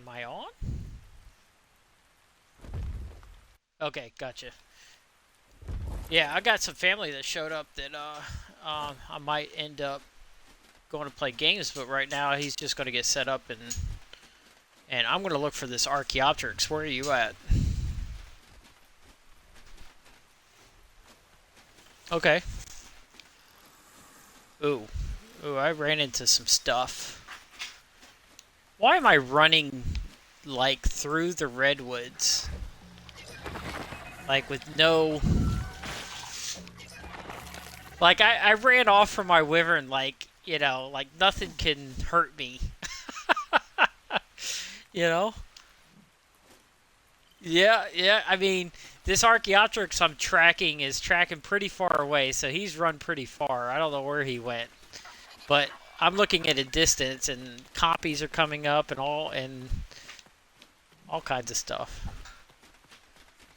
S1: Am I on? Okay, gotcha. Yeah, I got some family that showed up that I might end up going to play games, but right now he's just going to get set up and I'm going to look for this Archaeopteryx. Where are you at? Okay. Ooh. Ooh, I ran into some stuff. Why am I running like through the redwoods? Like with no like I ran off from my wyvern like, like nothing can hurt me. You know? Yeah, yeah. I mean, this Archaeopteryx I'm tracking is tracking pretty far away, so he's run pretty far. I don't know where he went, but I'm looking at a distance, and copies are coming up, and all kinds of stuff.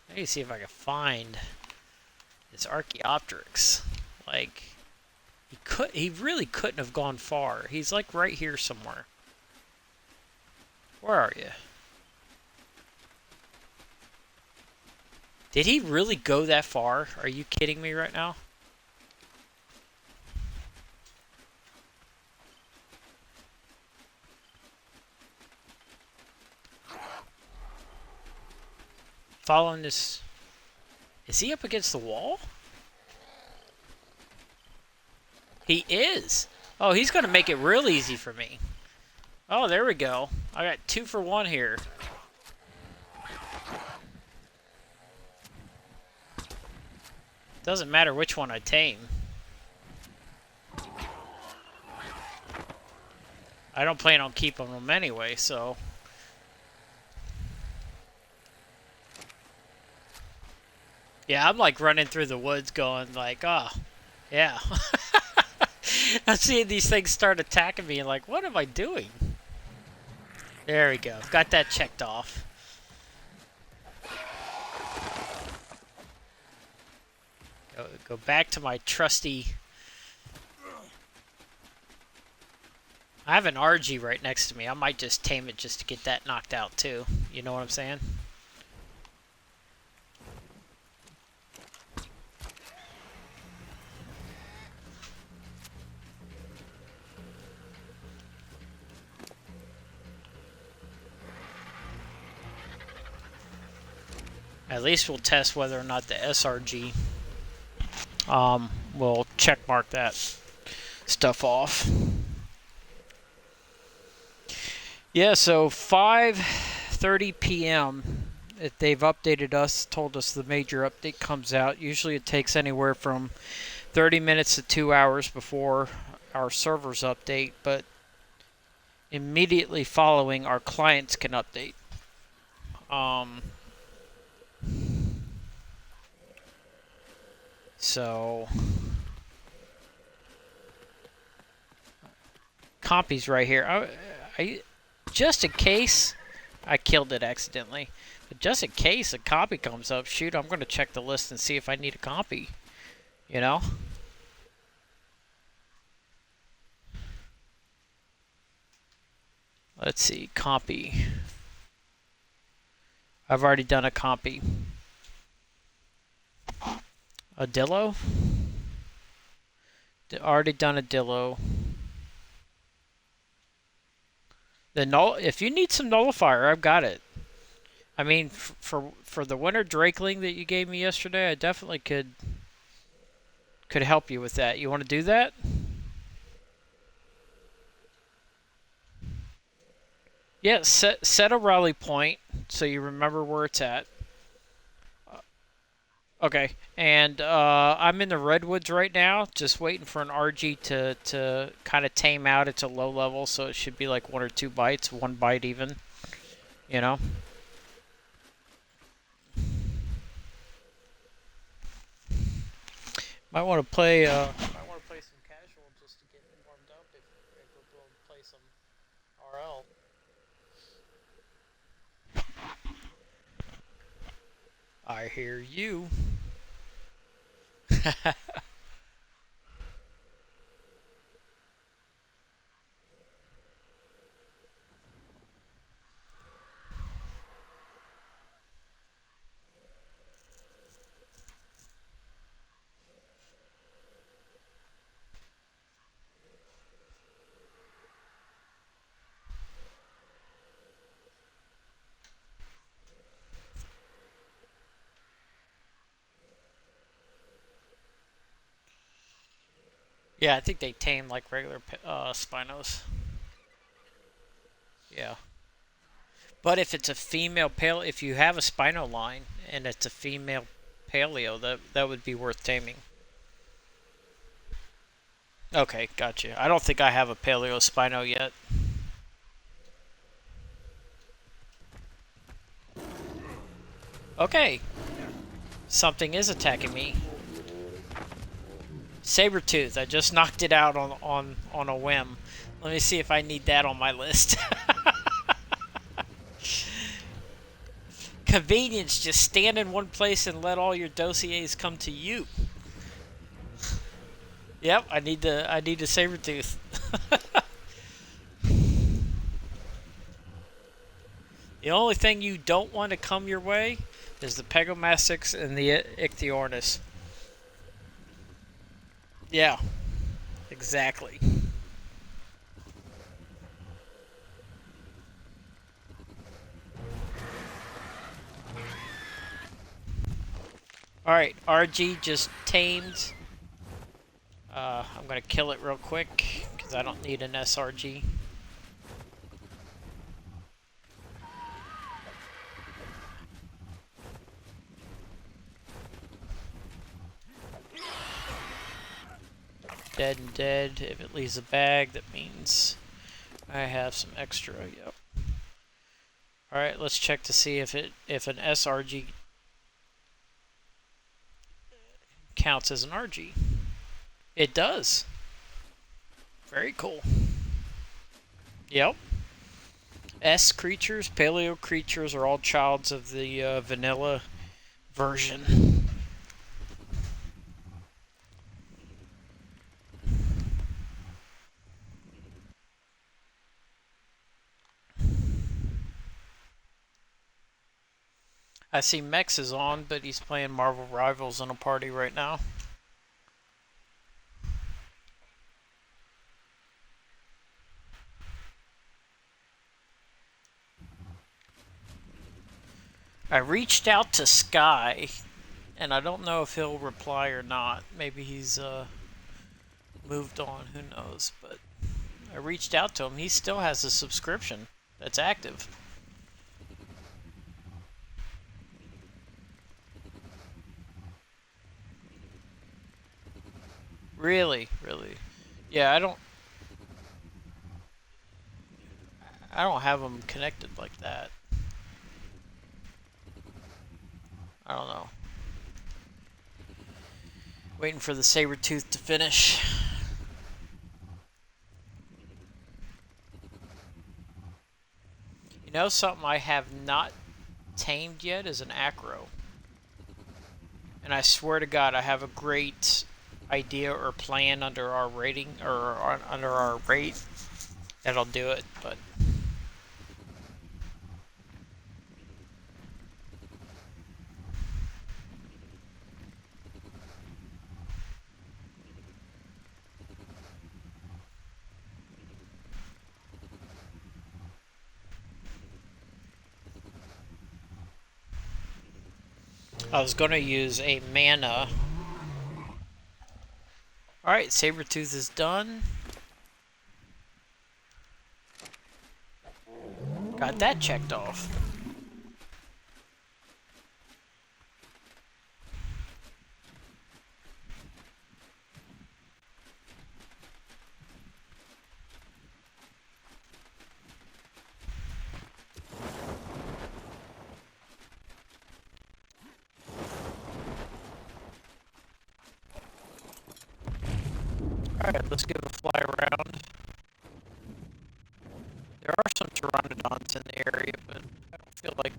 S1: Let me see if I can find this Archaeopteryx. Like, he really couldn't have gone far. He's like right here somewhere. Where are you? Did he really go that far? Are you kidding me right now? Following this... Is he up against the wall? He is. Oh, he's going to make it real easy for me. Oh, there we go. I got 2 for 1 here. Doesn't matter which one I tame. I don't plan on keeping them anyway, so... Yeah, I'm like running through the woods going like, oh, yeah. I'm seeing these things start attacking me and like, what am I doing? There we go. Got that checked off. Go back to my trusty... I have an RG right next to me. I might just tame it just to get that knocked out too. You know what I'm saying? At least we'll test whether or not the SRG will check mark that stuff off. Yeah, so 5:30 p.m. If they've updated us, told us the major update comes out. Usually it takes anywhere from 30 minutes to 2 hours before our servers update, but immediately following our clients can update. So copies right here. I just in case I killed it accidentally, but just in case a copy comes up, shoot, I'm going to check the list and see if I need a copy. You know? Let's see, copy. I've already done a copy. A Dillo? Already done a Dillo. If you need some nullifier, I've got it. I mean, for the winter Drakeling that you gave me yesterday, I definitely could help you with that. You want to do that? Yeah, set a rally point so you remember where it's at. Okay, and I'm in the redwoods right now, just waiting for an RG to kind of tame out. It's a low level, so it should be like 1 or 2 bites, 1 bite even. You know. Might want to play. Might want to play some casual just to get warmed up if we'll play some RL. I hear you. Yeah, I think they tame like regular Spinos. Yeah. But if it's a female paleo, if you have a Spino line and it's a female paleo, that would be worth taming. Okay, gotcha. I don't think I have a paleo Spino yet. Okay, something is attacking me. Sabertooth. I just knocked it out on a whim. Let me see if I need that on my list. Convenience. Just stand in one place and let all your dossiers come to you. Yep, I need the Sabertooth. The only thing you don't want to come your way is the Pegomastix and the Ichthyornis. Yeah, exactly. Alright, RG just tamed. I'm going to kill it real quick because I don't need an SRG. Dead and dead. If it leaves a bag, that means I have some extra. Yep. Alright, let's check to see if an SRG counts as an RG. It does. Very cool. Yep. S creatures, paleo creatures are all childs of the vanilla version. I see Mex is on, but he's playing Marvel Rivals in a party right now. I reached out to Sky, and I don't know if he'll reply or not. Maybe he's moved on, who knows. But I reached out to him. He still has a subscription that's active. Really, really. Yeah, I don't have them connected like that. I don't know. Waiting for the Sabertooth to finish. You know, something I have not tamed yet is an Acro. And I swear to God, I have a great idea or plan under our rating, or under our rate, that'll do it, but I was gonna use a mana. Alright, Sabertooth is done. Got that checked off. Alright, let's give a fly around. There are some pteranodons in the area, but I don't feel like...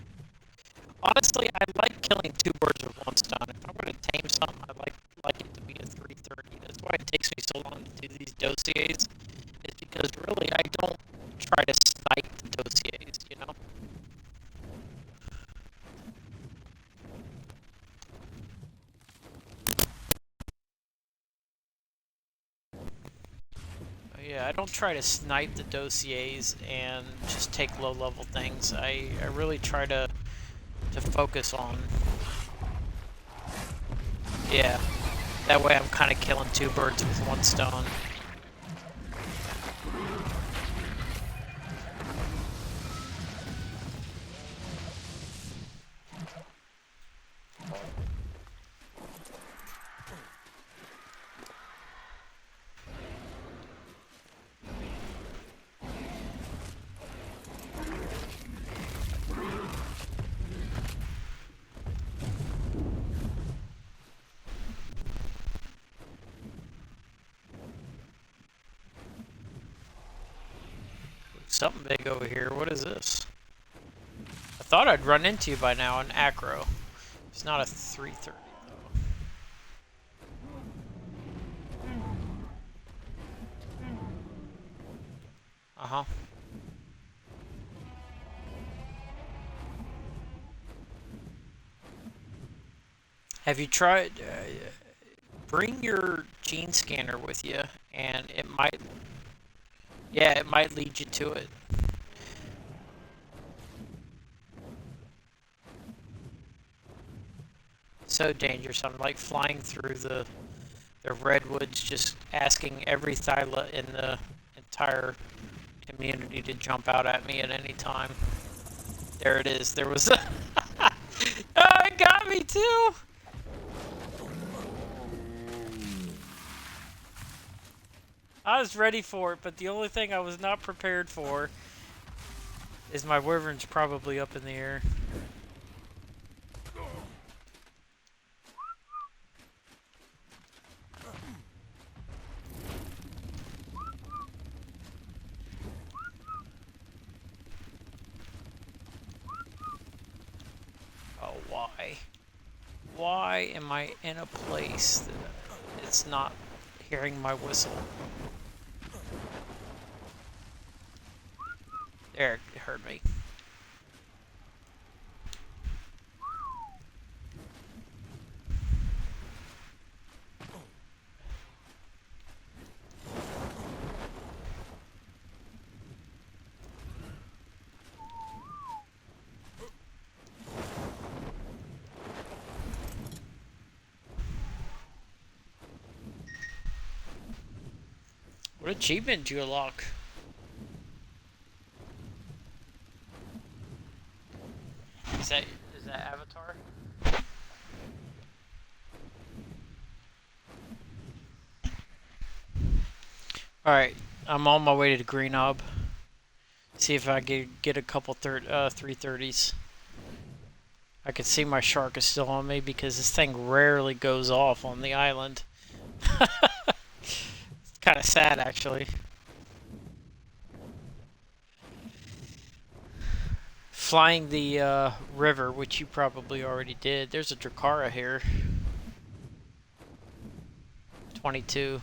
S1: Honestly, I like killing two birds with one stone. If I'm going to tame something, I like it to be a 330. That's why it takes me so long to do these dossiers. It's because really I don't try to snipe the dossiers, you know? Yeah, I don't try to snipe the dossiers and just take low-level things. I really try to focus on... Yeah. That way I'm kind of killing two birds with one stone. Something big over here. What is this? I thought I'd run into you by now in Acro. It's not a 330 though. Uh-huh. Have you tried... bring your gene scanner with you, and it might... Yeah, it might lead you to it. So dangerous. I'm like flying through the redwoods, just asking every Thyla in the entire community to jump out at me at any time. There it is. There was a... Oh, it got me too! I was ready for it, but the only thing I was not prepared for is my wyvern's probably up in the air. Oh, why? Why am I in a place that it's not hearing my whistle? There, it heard me. What achievement did you unlock? Is that Avatar? Alright, I'm on my way to the Green Knob. See if I get a couple 330s. I can see my shark is still on me because this thing rarely goes off on the island. It's kind of sad, actually. Flying the river, which you probably already did. There's a Drakara here. 22.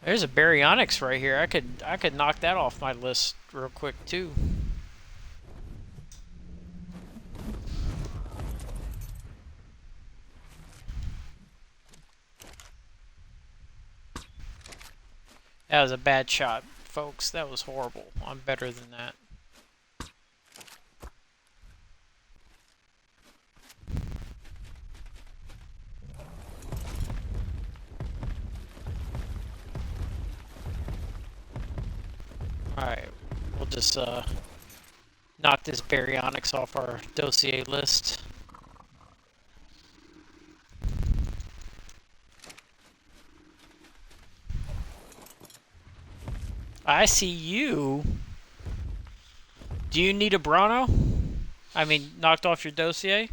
S1: There's a Baryonyx right here. I could knock that off my list real quick too. That was a bad shot, folks. That was horrible. I'm better than that. Alright, we'll just knock this Baryonyx off our dossier list. I see you. Do you need a Bronto? I mean, knocked off your dossier?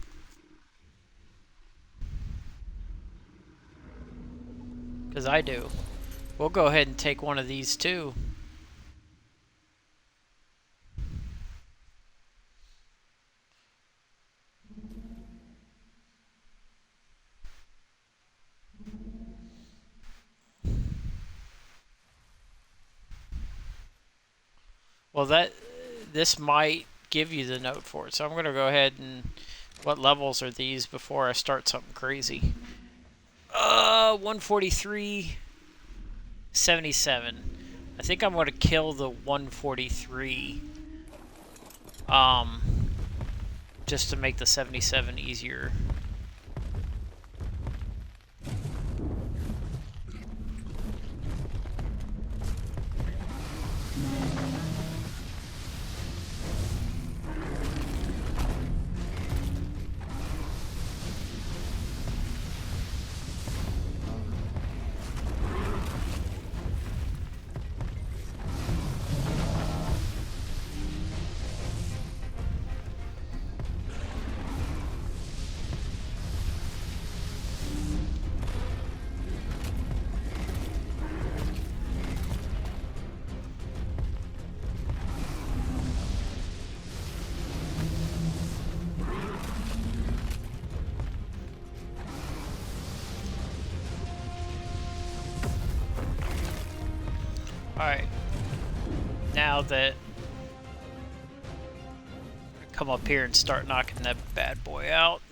S1: Because I do. We'll go ahead and take one of these too. Well, this might give you the note for it. So I'm going to go ahead and... What levels are these before I start something crazy? 143... 77. I think I'm going to kill the 143. just to make the 77 easier. Alright, now that come up here and start knocking that bad boy out.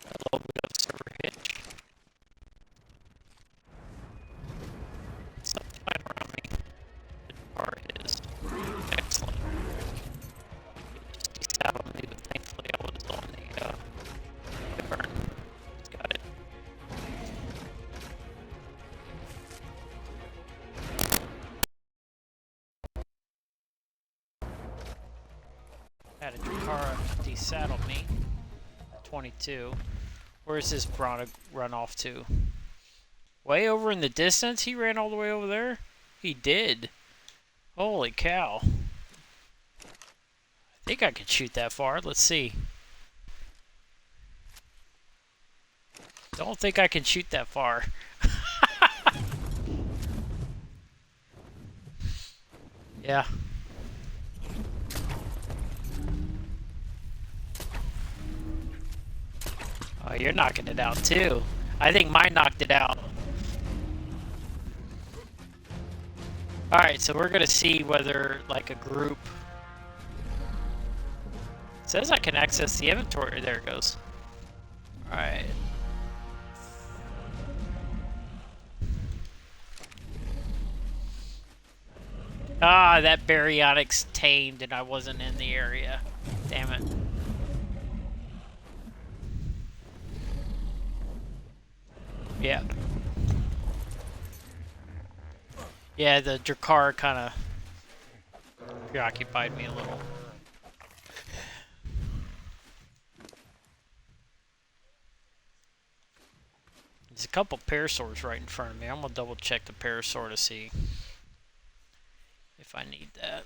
S1: A little bit of server hitch. Something right around me. The car is excellent. Just desaddled me, but thankfully I was on the burn. Got it. Had a Drakara desaddle me. 22. Where's this Bronto run off to? Way over in the distance? He ran all the way over there? He did. Holy cow. I think I could shoot that far. Let's see. Don't think I can shoot that far. Yeah. Oh, you're knocking it out too. I think mine knocked it out. Alright, so we're gonna see whether, like, a group... It says I can access the inventory. There it goes. Alright. Ah, that Baryonyx tamed and I wasn't in the area. Damn it. Yeah. Yeah, the Drakara kind of preoccupied me a little. There's a couple parasaurs right in front of me. I'm gonna double check the parasaur to see if I need that.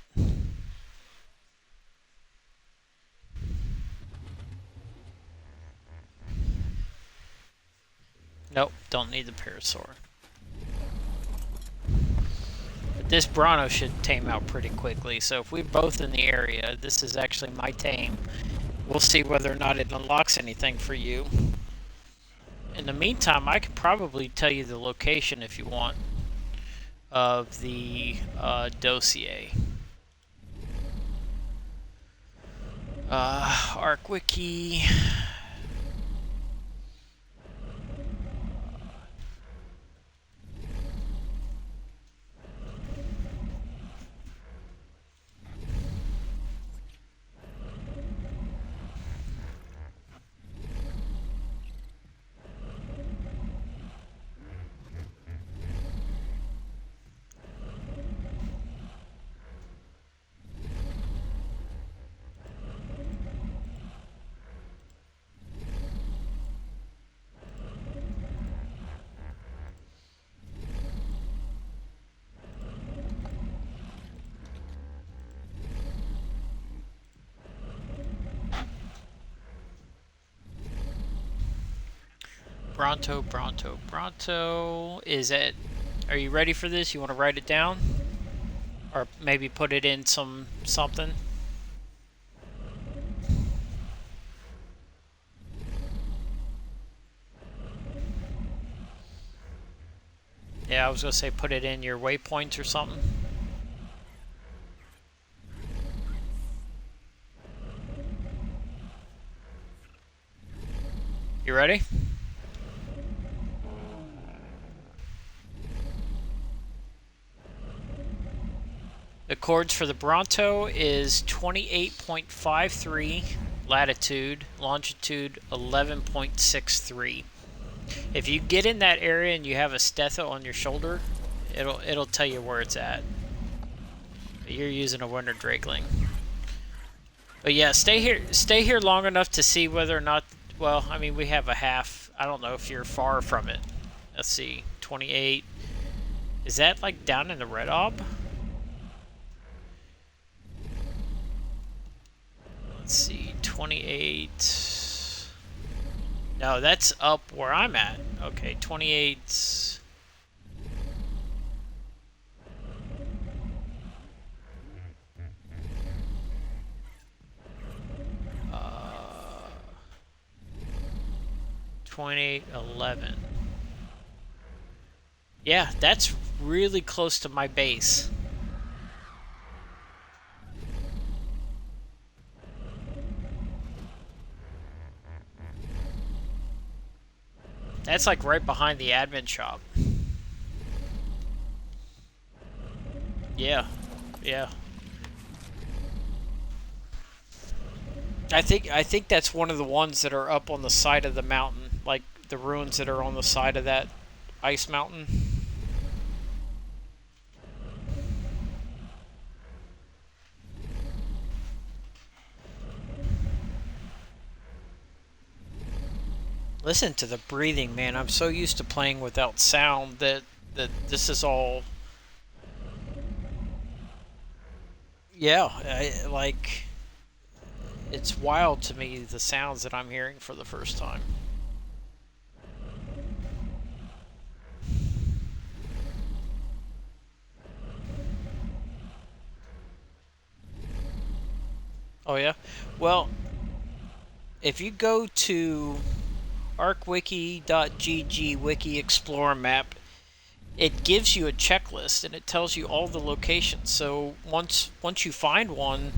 S1: Nope, don't need the parasaur. But this Bronto should tame out pretty quickly, so if we're both in the area, this is actually my tame. We'll see whether or not it unlocks anything for you. In the meantime, I could probably tell you the location if you want of the dossier. ArcWiki. Bronto is it? Are you ready for this? You want to write it down? Or maybe put it in something? Yeah, I was gonna say put it in your waypoints or something. You ready? The coords for the Bronto is 28.53 latitude, longitude 11.63. If you get in that area and you have a stetho on your shoulder, it'll tell you where it's at. But you're using a Winter Drakeling. But yeah, stay here long enough to see whether or not. Well, I mean, we have a half. I don't know if you're far from it. Let's see, 28. Is that like down in the Red Ob? Let's see, 28. No, that's up where I'm at. Okay, 28. Uh, 2811. Yeah, that's really close to my base. That's like right behind the admin shop. Yeah, yeah. I think that's one of the ones that are up on the side of the mountain, like the ruins that are on the side of that ice mountain. Listen to the breathing, man. I'm so used to playing without sound that this is all. Yeah, like it's wild to me the sounds that I'm hearing for the first time. Oh yeah. Well, if you go to arkwiki.gg wiki explorer map, it gives you a checklist and it tells you all the locations. So once you find one,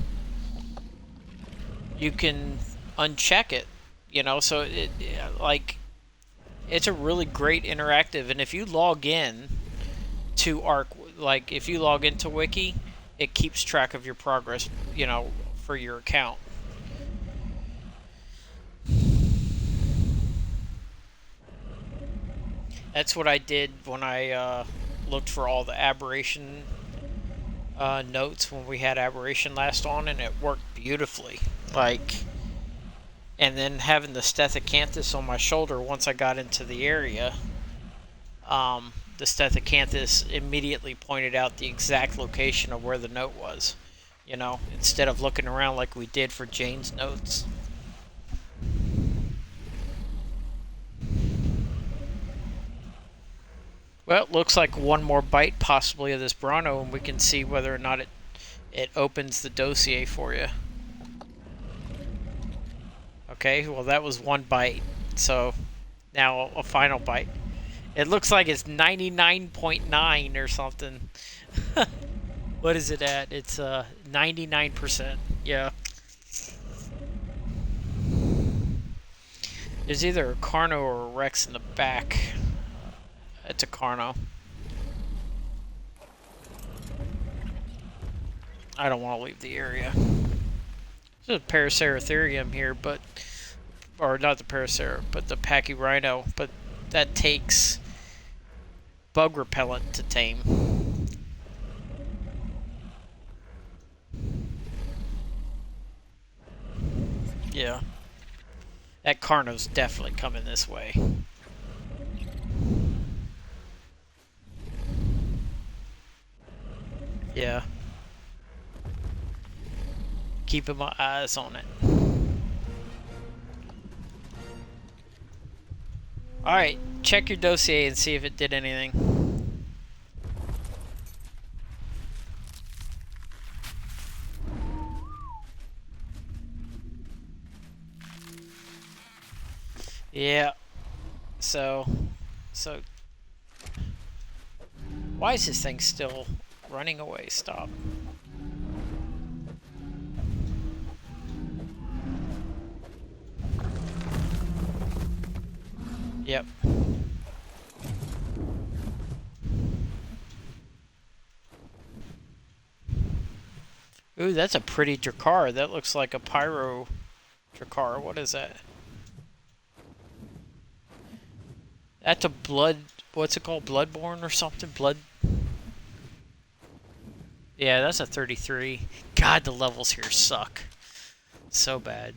S1: you can uncheck it. You know, so it like it's a really great interactive. And if you log in to Arc, like if you log into Wiki, it keeps track of your progress. You know, for your account. That's what I did when I looked for all the aberration notes when we had aberration last on, and it worked beautifully. Like, and then having the Stethecanthus on my shoulder once I got into the area, the Stethecanthus immediately pointed out the exact location of where the note was. You know, instead of looking around like we did for Jane's notes. Well, it looks like one more bite possibly of this Bronto, and we can see whether or not it opens the dossier for you. Okay, well that was one bite, so now a final bite. It looks like it's 99.9 or something. What is it at? It's 99%. Yeah. There's either a Carno or a Rex in the back. It's a Carno. I don't want to leave the area. There's a Paraceratherium here, but... Or not the Paracera, but the Pachyrhino. But that takes bug repellent to tame. Yeah. That Carno's definitely coming this way. Yeah. Keeping my eyes on it. Alright, check your dossier and see if it did anything. Yeah. So why is this thing still running away? Stop. Yep. Ooh, that's a pretty Drakkar. That looks like a Pyro Drakkar. What is that? That's a blood... What's it called? Bloodborne or something? Blood... Yeah, that's a 33. God, the levels here suck. So bad.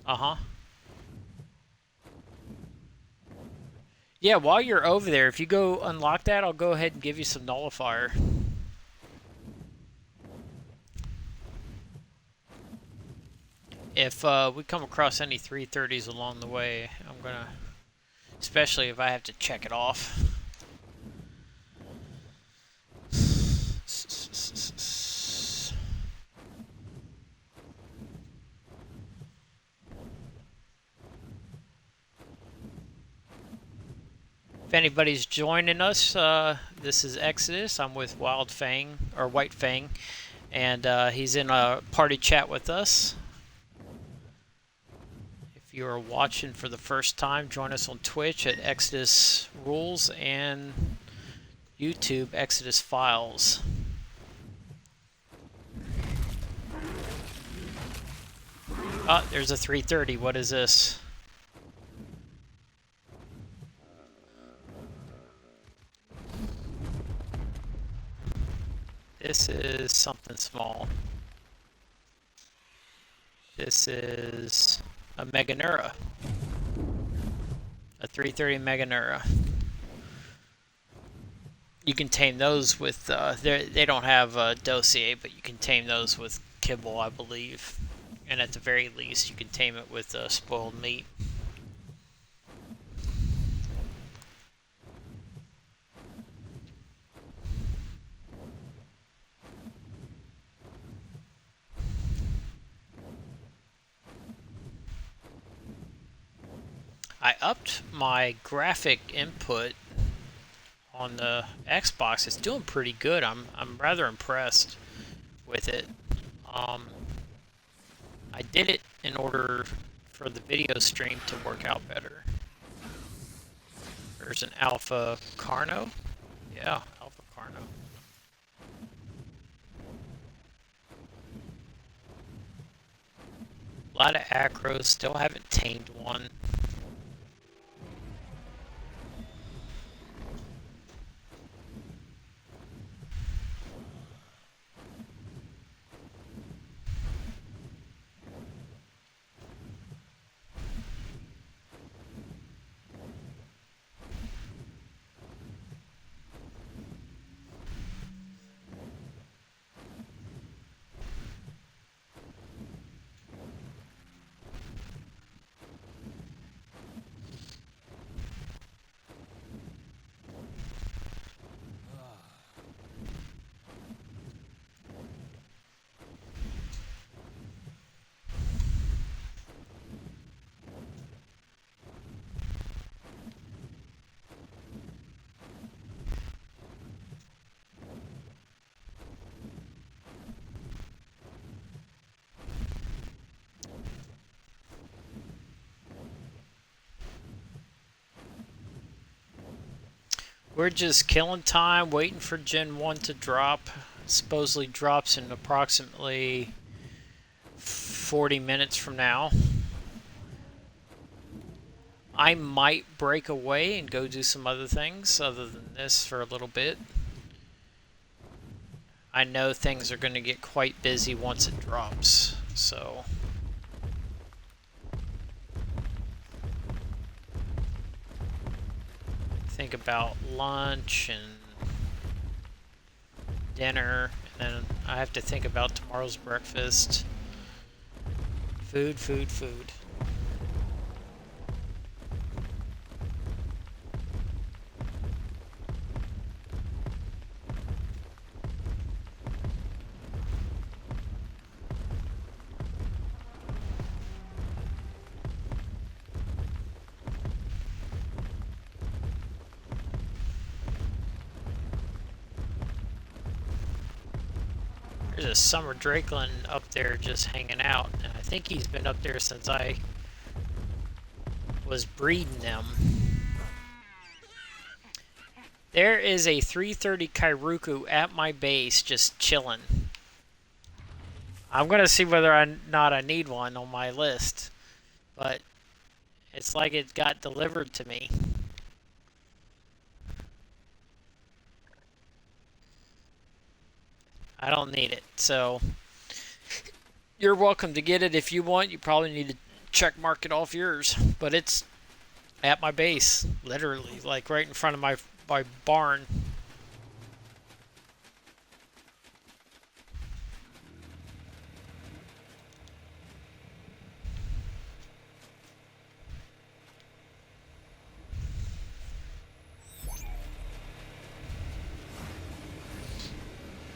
S1: Uh-huh. Yeah, while you're over there, if you go unlock that, I'll go ahead and give you some nullifier. If we come across any 330s along the way, I'm gonna... Especially if I have to check it off. If anybody's joining us, this is Exodus. I'm with Wild Fang, or White Fang, and he's in a party chat with us. If you are watching for the first time, join us on Twitch at Exodus Rules and YouTube Exodus Files. Oh, there's a 330. What is this? This is something small. This is a Meganura. A 330 Meganura. You can tame those with, they don't have a dossier, but you can tame those with kibble, I believe. And at the very least, you can tame it with spoiled meat. I upped my graphic input on the Xbox. It's doing pretty good. I'm rather impressed with it. I did it in order for the video stream to work out better. There's an Alpha Carno. Yeah, Alpha Carno. A lot of acros. Still haven't tamed one. We're just killing time, waiting for Gen 1 to drop. It supposedly drops in approximately 40 minutes from now. I might break away and go do some other things other than this for a little bit. I know things are going to get quite busy once it drops, so... think about lunch and dinner, and then I have to think about tomorrow's breakfast. Food, food, food. There's a Summer Drakeland up there just hanging out, and I think he's been up there since I was breeding them. There is a 330 Kairuku at my base just chilling. I'm going to see whether or not I need one on my list. But it's like it got delivered to me. I don't need it, so you're welcome to get it if you want. You probably need to check mark it off yours, but it's at my base, literally, like right in front of my barn.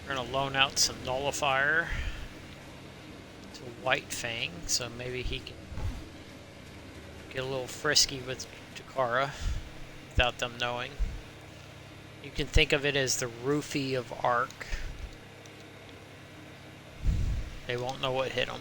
S1: We're gonna loan out some Nullifier to White Fang, so maybe he can get a little frisky with Takara without them knowing. You can think of it as the roofie of Ark. They won't know what hit them.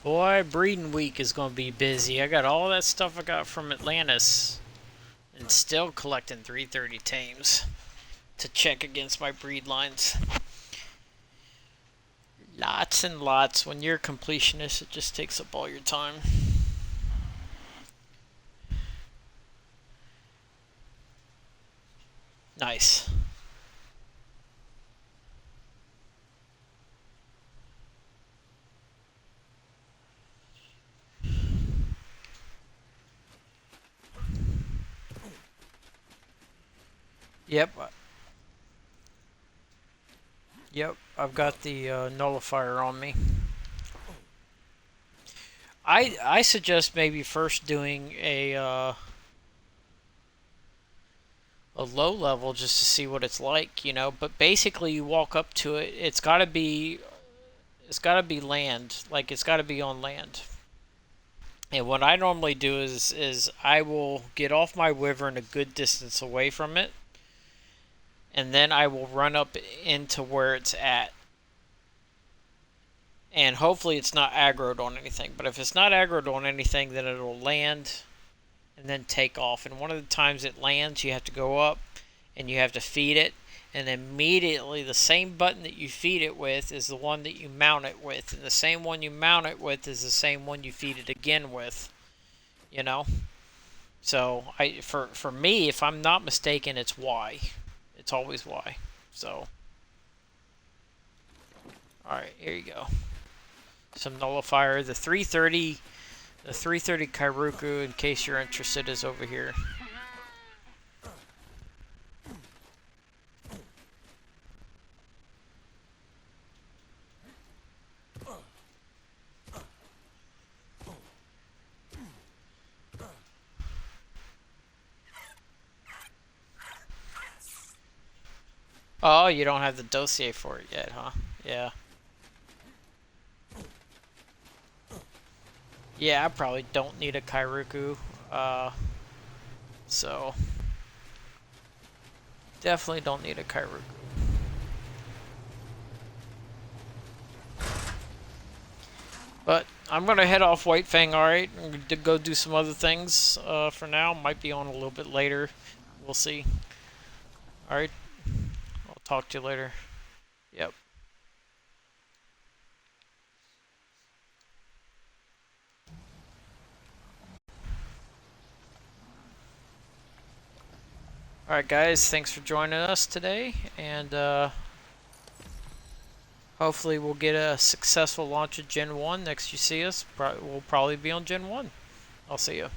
S1: Boy, breeding week is going to be busy. I got all that stuff I got from Atlantis and still collecting 330 tames to check against my breed lines. Lots and lots. When you're a completionist, it just takes up all your time. Nice. Yep. Yep, I've got the nullifier on me. I suggest maybe first doing a low level just to see what it's like, you know. But basically, you walk up to it. It's got to be land, like it's got to be on land. And what I normally do is I will get off my wyvern a good distance away from it, and then I will run up into where it's at. And hopefully it's not aggroed on anything. But if it's not aggroed on anything, then it'll land and then take off. And one of the times it lands, you have to go up and you have to feed it. And immediately the same button that you feed it with is the one that you mount it with. And the same one you mount it with is the same one you feed it again with. You know? So for me, if I'm not mistaken, it's Y. It's always Y. So, alright, here you go. Some nullifier. The 330 Kairuku, in case you're interested, is over here. Oh, you don't have the dossier for it yet, huh? Yeah. Yeah, I probably don't need a Kairuku. So definitely don't need a Kairuku. But I'm gonna head off White Fang. All right, I'm gonna go do some other things for now. Might be on a little bit later. We'll see. All right, I'll talk to you later. Yep. All right, guys. Thanks for joining us today, and hopefully we'll get a successful launch of Gen 1. Next you see us, we'll probably be on Gen 1. I'll see you.